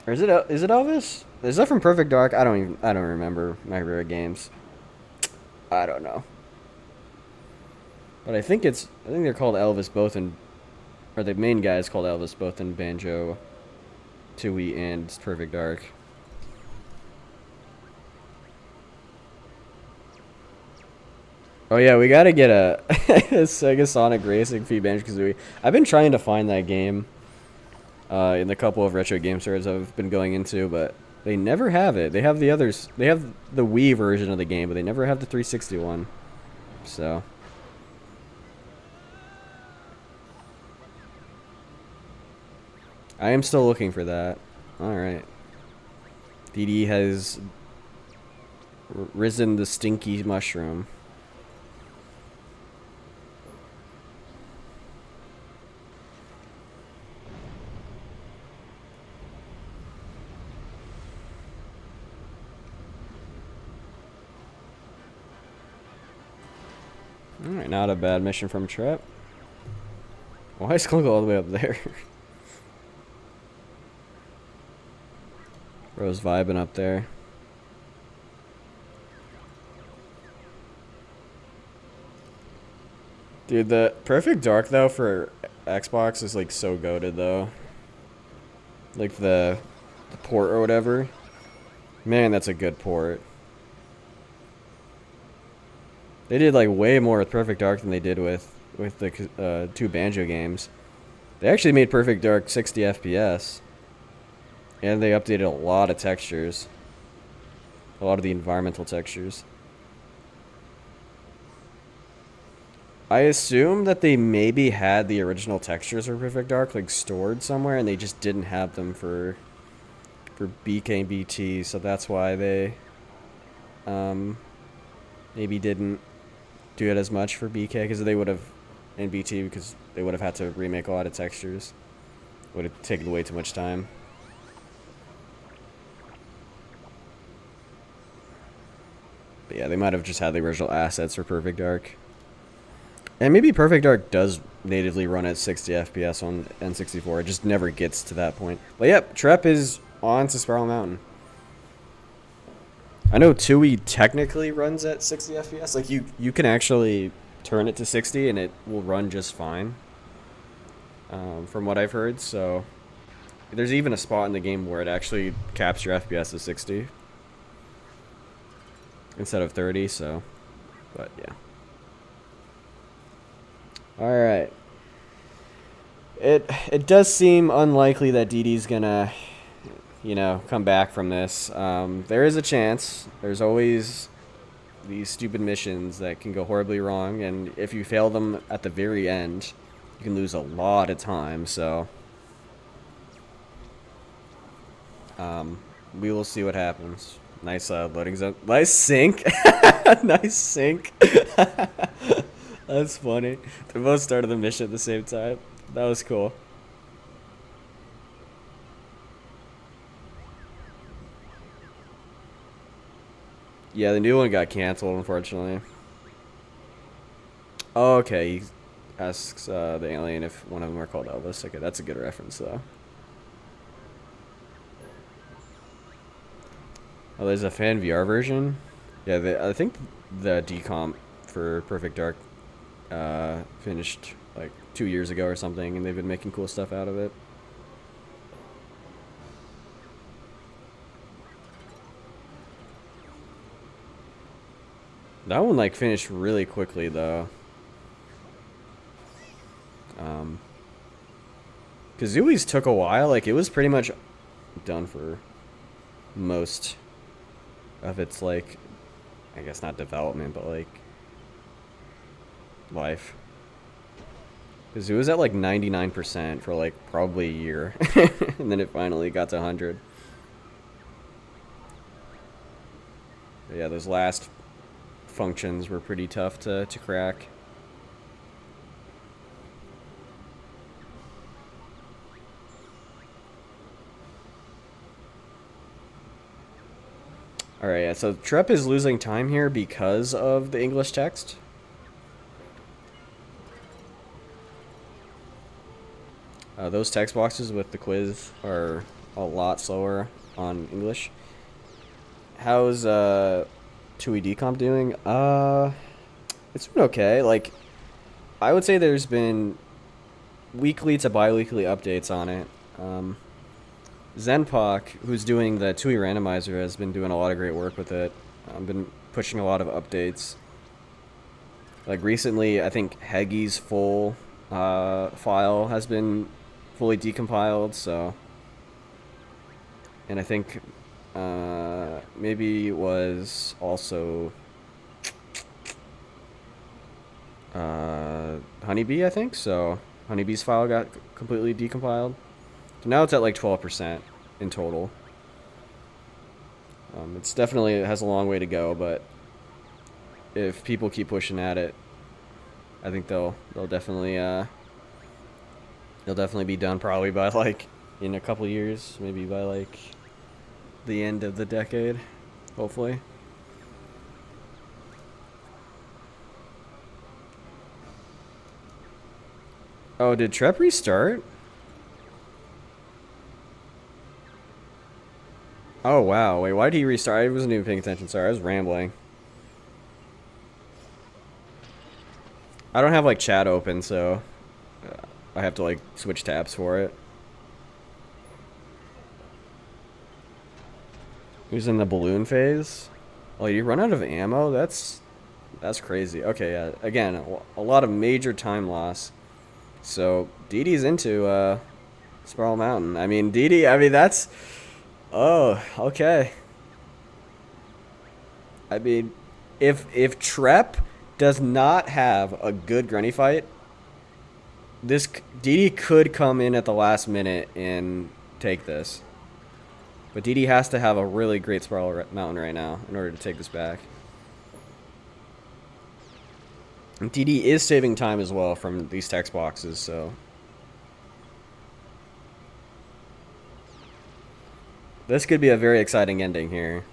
Or is it Elvis? Is that from Perfect Dark? I don't remember my favorite games. I don't know. But I think they're called Elvis both in, or the main guy is called Elvis both in Banjo-Tooie and Perfect Dark. Oh yeah, we gotta get a Sega Sonic Racing Feed Banjo-Kazooie. I've been trying to find that game in the couple of retro game stores I've been going into, but they never have it. They have the others. They have the Wii version of the game, but they never have the 360 one. So I am still looking for that. All right. DD has risen the stinky mushroom. Alright, not a bad mission from Trep. Why is Clunk all the way up there? Bro's vibing up there. Dude, the Perfect Dark though for Xbox is like so goated though. Like the port or whatever. Man, that's a good port. They did like way more with Perfect Dark than they did with the two Banjo games. They actually made Perfect Dark 60 FPS. And they updated a lot of textures. A lot of the environmental textures. I assume that they maybe had the original textures for Perfect Dark like stored somewhere and they just didn't have them for BK and BT, so that's why they maybe didn't do it as much for BK because they would have, and BT because they would have had to remake a lot of textures. Would have taken way too much time. But yeah, they might have just had the original assets for Perfect Dark. And maybe Perfect Dark does natively run at 60 FPS on N64. It just never gets to that point. But yep, Trep is on to Spiral Mountain. I know Tooie technically runs at 60 FPS. Like you can actually turn it to 60 and it will run just fine. From what I've heard, so there's even a spot in the game where it actually caps your FPS at 60 instead of 30. So, but yeah. All right. It does seem unlikely that DD's gonna, come back from this. There is a chance. There's always these stupid missions that can go horribly wrong, and if you fail them at the very end, you can lose a lot of time. So, we will see what happens. Nice loading zone. Nice sync. Nice sync. That's funny. They both started the mission at the same time. That was cool. Yeah, the new one got canceled, unfortunately. Oh, okay, he asks the alien if one of them are called Elvis. Okay, that's a good reference, though. Oh, there's a fan VR version? Yeah, I think the decomp for Perfect Dark finished like 2 years ago or something, and they've been making cool stuff out of it. That one like finished really quickly though. Kazooie's took a while. Like it was pretty much done for most of its like, I guess not development, but like life. Because it was at like 99% for like probably a year. And then it finally got to 100. But yeah, those last functions were pretty tough to crack. Alright, yeah, so Trep is losing time here because of the English text. Those text boxes with the quiz are a lot slower on English. How's 2E Decomp doing? It's been okay. Like, I would say there's been weekly to bi-weekly updates on it. Zenpak, who's doing the 2E randomizer, has been doing a lot of great work with it. I've been pushing a lot of updates. Like recently, I think Hegi's full file has been fully decompiled, so... And I think maybe it was also Honeybee, I think. So Honeybee's file got completely decompiled. So now it's at like 12% in total. It's definitely, it has a long way to go, but if people keep pushing at it, I think they'll definitely be done probably by like in a couple years, maybe by like the end of the decade, hopefully. Oh, did Trep restart? Oh wow, wait, why did he restart? I wasn't even paying attention, sorry, I was rambling. I don't have like chat open, so I have to like switch tabs for it. Who's in the balloon phase? Oh, you run out of ammo? That's crazy. Okay, yeah. Again, a lot of major time loss. So DD's into Spiral Mountain. I mean, DD. I mean, that's. Oh, okay. I mean, if Trep does not have a good Grunny fight, this DD could come in at the last minute and take this. But DD has to have a really great Spiral Mountain right now in order to take this back. And DD is saving time as well from these text boxes, so... This could be a very exciting ending here.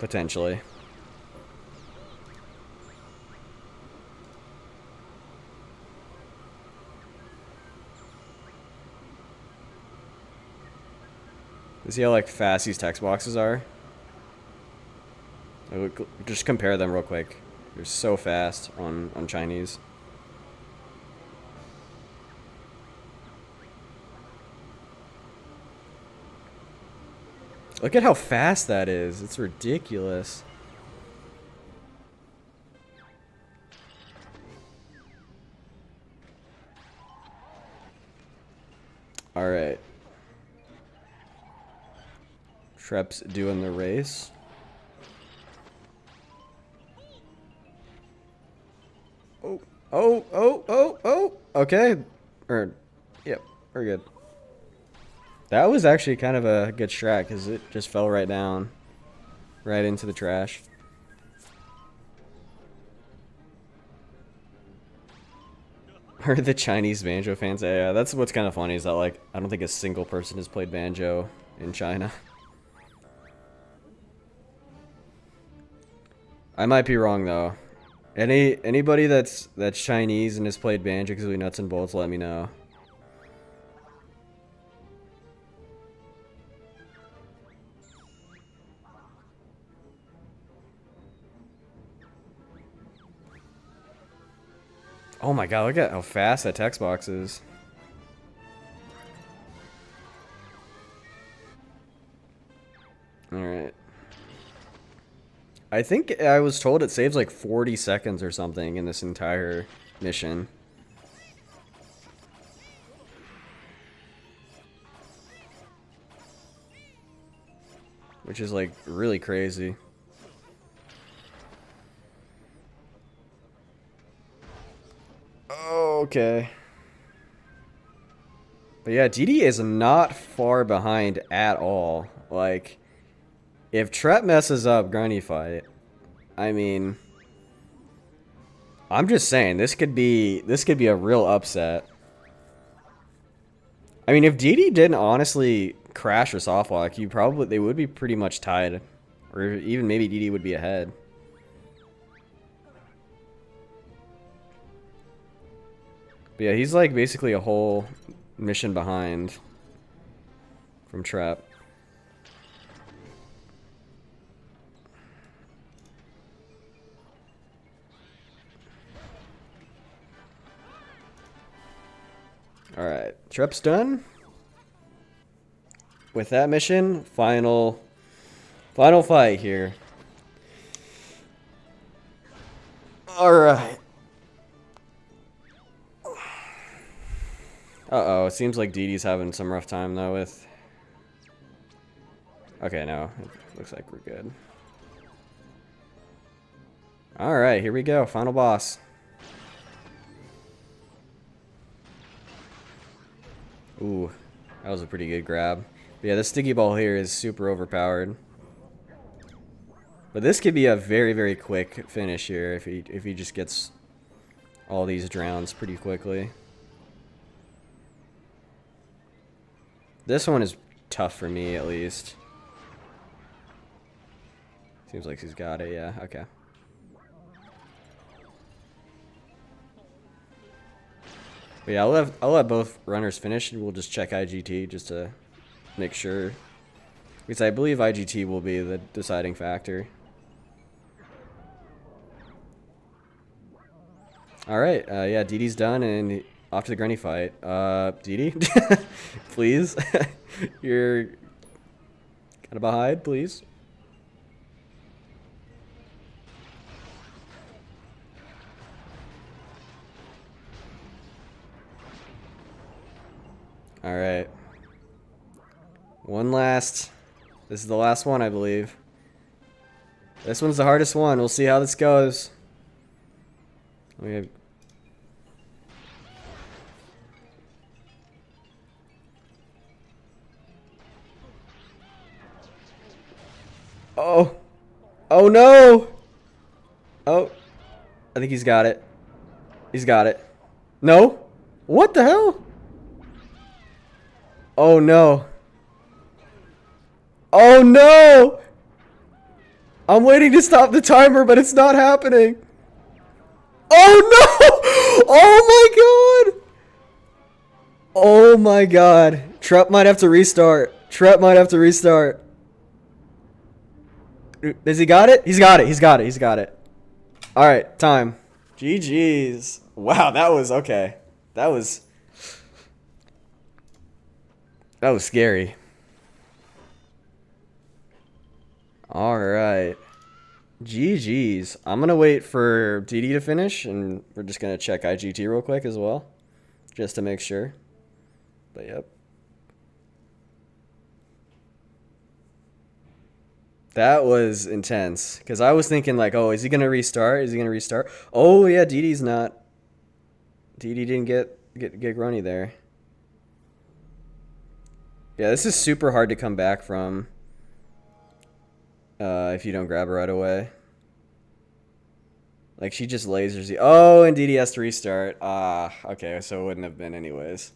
Potentially. You see how like fast these text boxes are? Just compare them real quick. They're so fast on Chinese. Look at how fast that is. It's ridiculous. All right. Trep's doing the race. Oh. Okay. Yep, we're good. That was actually kind of a good strat because it just fell right down. Right into the trash. Heard the Chinese Banjo fans. Yeah, that's what's kind of funny is that, like, I don't think a single person has played Banjo in China. I might be wrong, though. Anybody that's Chinese and has played Banjo-Kazooie Nuts and Bolts, let me know. Oh my god, look at how fast that text box is. Alright. I think I was told it saves like 40 seconds or something in this entire mission. Which is like really crazy. Okay. But yeah, DD is not far behind at all. Like, if Trep messes up Granny fight, I mean, I'm just saying this could be a real upset. I mean, if DD didn't honestly crash or softlock, they would be pretty much tied, or even maybe DD would be ahead. But yeah, he's like basically a whole mission behind from Trep. Alright, Trep's done. With that mission, final fight here. Alright. Uh-oh, it seems like DD's having some rough time though with... Okay, no, it looks like we're good. Alright, here we go, final boss. Ooh, that was a pretty good grab. But yeah, this sticky ball here is super overpowered. But this could be a very, very quick finish here if he just gets all these drowns pretty quickly. This one is tough for me at least. Seems like he's got it, yeah, okay. But yeah, I'll let both runners finish, and we'll just check IGT just to make sure. Because I believe IGT will be the deciding factor. Alright, yeah, DD's done, and off to the Granny fight. DD? Please? You're kind of behind, please. Alright. One last. This is the last one, I believe. This one's the hardest one. We'll see how this goes. Oh. Oh no! Oh. I think he's got it. He's got it. No? What the hell? Oh no. Oh no! I'm waiting to stop the timer, but it's not happening. Oh no! Oh my god! Oh my god. Trep might have to restart. Trep might have to restart. Has he got it? He's got it. He's got it. He's got it. Alright, time. GG's. Wow, that was okay. That was scary. Alright. GG's. I'm gonna wait for DD to finish, and we're just gonna check IGT real quick as well. Just to make sure. But yep. That was intense. Because I was thinking like, oh, is he gonna restart? Is he gonna restart? Oh yeah, DD's not. DD didn't get runny there. Yeah, this is super hard to come back from if you don't grab her right away. Like, she just lasers you. Oh, and DD has to restart. Ah, okay, so it wouldn't have been anyways.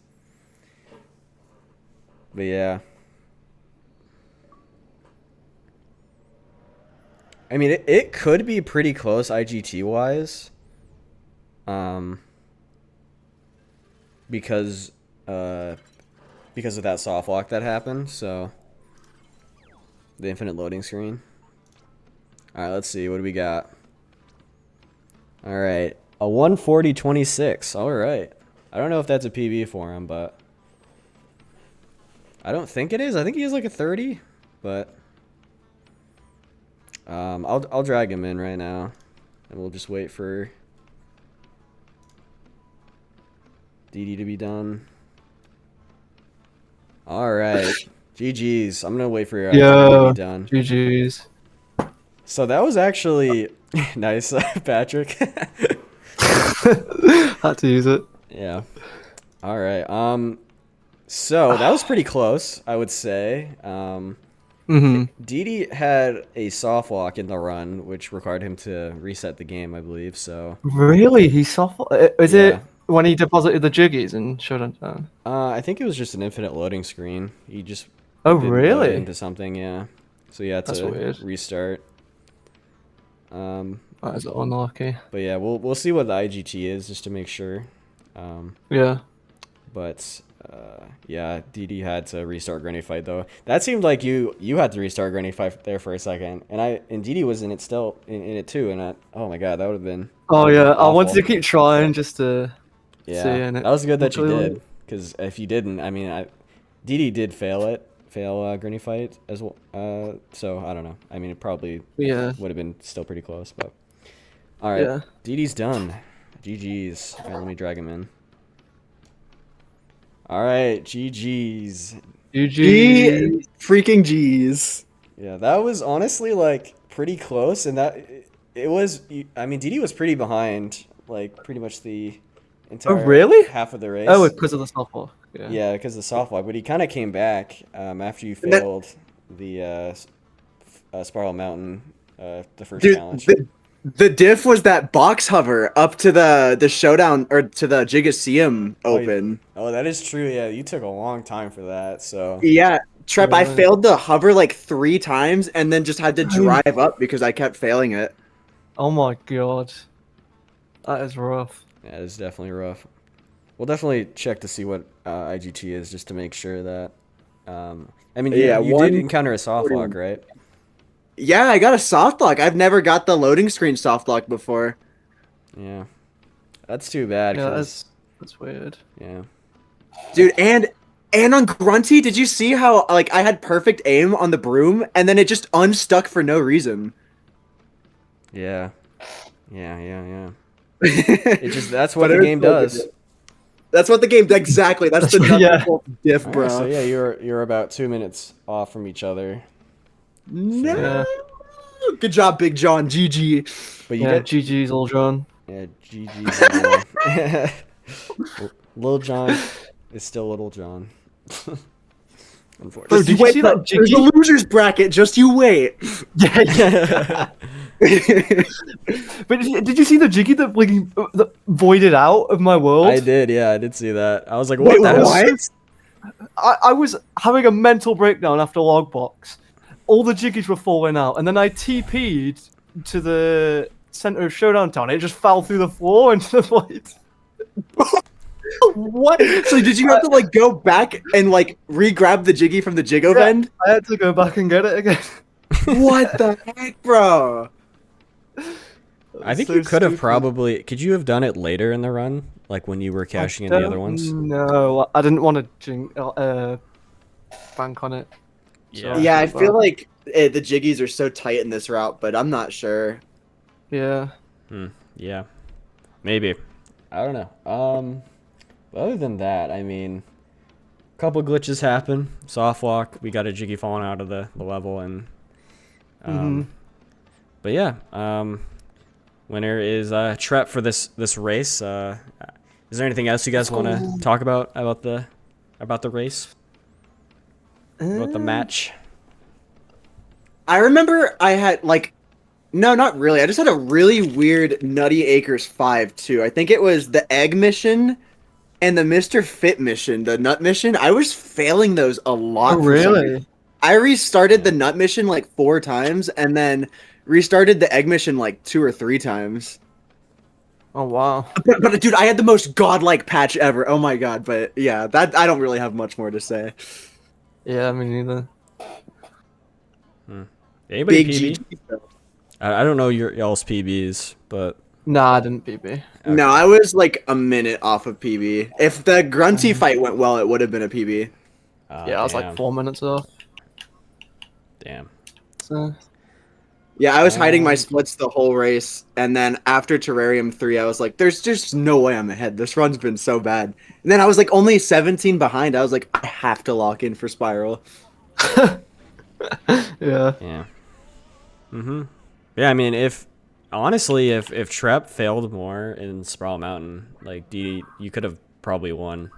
But yeah. I mean, it could be pretty close IGT-wise. Because of that soft lock that happened, so the infinite loading screen. Alright, let's see, what do we got? Alright, a 140.26. Alright. I don't know if that's a PB for him, but I don't think it is. I think he has like a 30, but I'll drag him in right now, and we'll just wait for DD to be done. Alright. GG's. I'm gonna wait for your idea to be done. GG's. So that was actually nice, Patrick. Had to use it. Yeah. Alright. So that was pretty close, I would say. Didi had a soft lock in the run, which required him to reset the game, I believe. So Really? He soft? Is yeah, it when he deposited the jiggies and shut it down? I think it was just an infinite loading screen. He just Oh, didn't load really? into something. Yeah, so you had That's to weird. restart. That is unlucky. But yeah, we'll see what the IGT is just to make sure. Yeah. But yeah, DD had to restart Granny Fight though. That seemed like you had to restart Granny Fight there for a second, and DD was in it still in it too. And oh my god, that would have been Oh yeah, I wanted awful. to keep trying just to see, Yeah, and that was good that you luckily- did. Because if you didn't, I mean, DD did fail Granny Fight as well. So I don't know. I mean, it probably Yeah. would have been still pretty close. But all right, Yeah. DD's done. GG's. All right, let me drag him in. All right, GG's. GG. G freaking G's. Yeah, that was honestly like pretty close, and it was. I mean, DD was pretty behind, like pretty much the entire really? half of the race. Oh, because of the softball. Yeah. Yeah, because of the soft lock, but he kind of came back after you failed the Spiral Mountain, the first Dude, challenge. the diff was that box hover up to the showdown or to the Gigaseum open. Oh, that is true. Yeah, you took a long time for that. So Yeah, Trep, I Really? failed the hover like 3 times and then just had to drive up because I kept failing it. Oh my god. That is rough. yeah, it's definitely rough. We'll definitely check to see what IGT is just to make sure that. I mean, Yeah, you one- did encounter a soft lock, right? Yeah, I got a soft lock. I've never got the loading screen soft lock before. Yeah, that's too bad. Yeah, 'Cause- that's weird. yeah. Dude, and on Grunty, did you see how like I had perfect aim on the broom and then it just unstuck for no reason? Yeah. It just that's what But the it was game so does. good. That's what the game exactly. That's the Yeah. default diff, All bro. right, so yeah, you're about 2 minutes off from each other. No. Yeah. Good job, Big John. GG. But you Yeah, get GG's all John. yeah, GG's. Lil John is still Little John. Unfortunately. Bro, did you see that There's Jiggy? a losers bracket. Just you wait. Yeah. But did you see the Jiggy that like that voided out of my world? I did, yeah, I did see that. I was like, what Wait, the hell? what? I was having a mental breakdown after Logbox. All the Jiggies were falling out, and then I TP'd to the center of Showdown Town. It just fell through the floor into the void. What? So did you have to like go back and like re-grab the Jiggy from the Jigo Bend? I had to go back and get it again. What the heck, bro? I think So you could have stupid. probably could you have done it later in the run? Like when you were cashing in the other ones? No, I didn't want to bank on it. Yeah. So- Yeah, I feel like the Jiggies are so tight in this route, but I'm not sure. Yeah. Yeah. Maybe. I don't know. Other than that, I mean, a couple glitches happen. Soft lock, we got a Jiggy falling out of the level, and but yeah, winner is Trep for this race. Is there anything else you guys want to talk about the race? About the match? I remember I had like, no, not really. I just had a really weird Nutty Acres 5 too. I think it was the egg mission and the Mr. Fit mission, the nut mission. I was failing those a lot. Oh, for some really? reason. I restarted the nut mission like 4 times and then restarted the egg mission like 2 or 3 times. Oh wow. But dude, I had the most godlike patch ever. Oh my god. But yeah, that I don't really have much more to say. Yeah, me neither. Anybody Big PB? GG. stuff. I don't know y'all's PBs, but Nah, I didn't PB. No, I was like a minute off of PB. If the Grunty fight went well, it would have been a PB. Yeah, I was like 4 minutes off. Damn. So Yeah, I was hiding my splits the whole race, and then after Terrarium 3, I was like, there's just no way I'm ahead. This run's been so bad. And then I was like only 17 behind. I was like, I have to lock in for Spiral. yeah. Yeah. Yeah, I mean, if Trep failed more in Sprawl Mountain, like you could have probably won.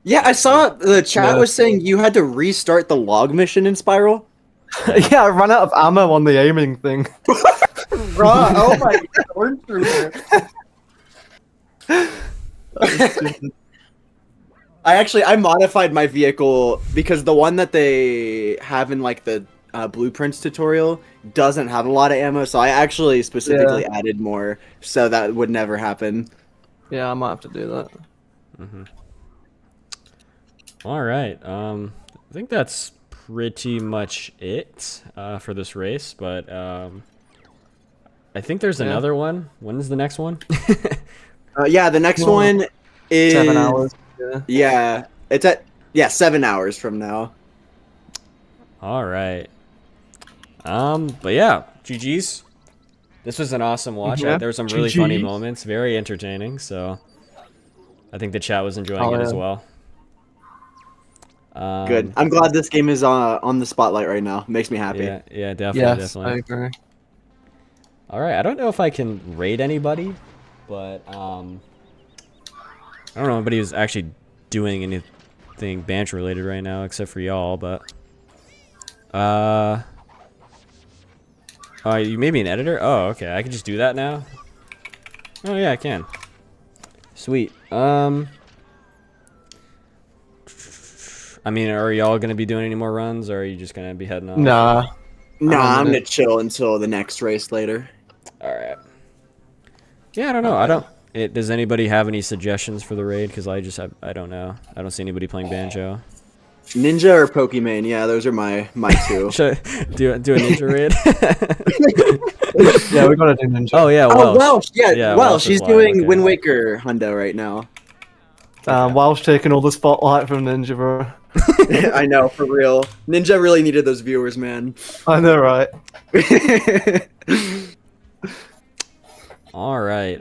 Yeah, I saw the chat Yeah. was saying you had to restart the log mission in Spiral. Yeah, I ran out of ammo on the aiming thing. Bruh, oh my god, stormtrooper. I modified my vehicle because the one that they have in like the blueprints tutorial doesn't have a lot of ammo, so I actually specifically added more so that would never happen. Yeah, I might have to do that. All right. I think that's pretty much it for this race, but I think there's another one. When is the next one? Yeah, the next one is 7 hours. Yeah, it's at 7 hours from now. All right. But yeah, GG's. This was an awesome watch. Yeah, There were some really funny GG's. moments, very entertaining. So I think the chat was enjoying it as well. Good. I'm glad this game is on the spotlight right now. Makes me happy. Yeah, definitely, Yes, definitely. I agree. All right, I don't know if I can raid anybody, but I don't know anybody who's actually doing anything Banjo related right now except for y'all. But you made me an editor. Oh, okay, I can just do that now. Oh yeah, I can. Sweet. I mean, are y'all gonna be doing any more runs, or are you just gonna be heading off? Nah. Nah, I'm gonna chill until the next race later. All right. Yeah, I don't know. I don't. Does anybody have any suggestions for the raid? Because I don't know. I don't see anybody playing Banjo. Ninja or Pokemon? Yeah, those are my two. Should I do a ninja raid? Yeah, we gotta do Ninja. Oh yeah, Oh, Welsh. Welsh. Yeah, Welsh. is She's live, doing okay. Wind Waker Hundo right now. Welsh taking all the spotlight from Ninja, bro. I know, for real. Ninja really needed those viewers, man. I know, right? All right.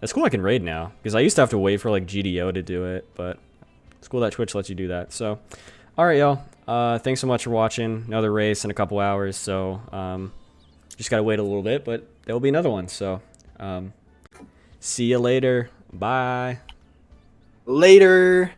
It's cool I can raid now because I used to have to wait for like GDO to do it, but it's cool that Twitch lets you do that. So, all right, y'all. Thanks so much for watching. Another race in a couple hours, so just gotta wait a little bit, but there will be another one. So, see you later. Bye. Later.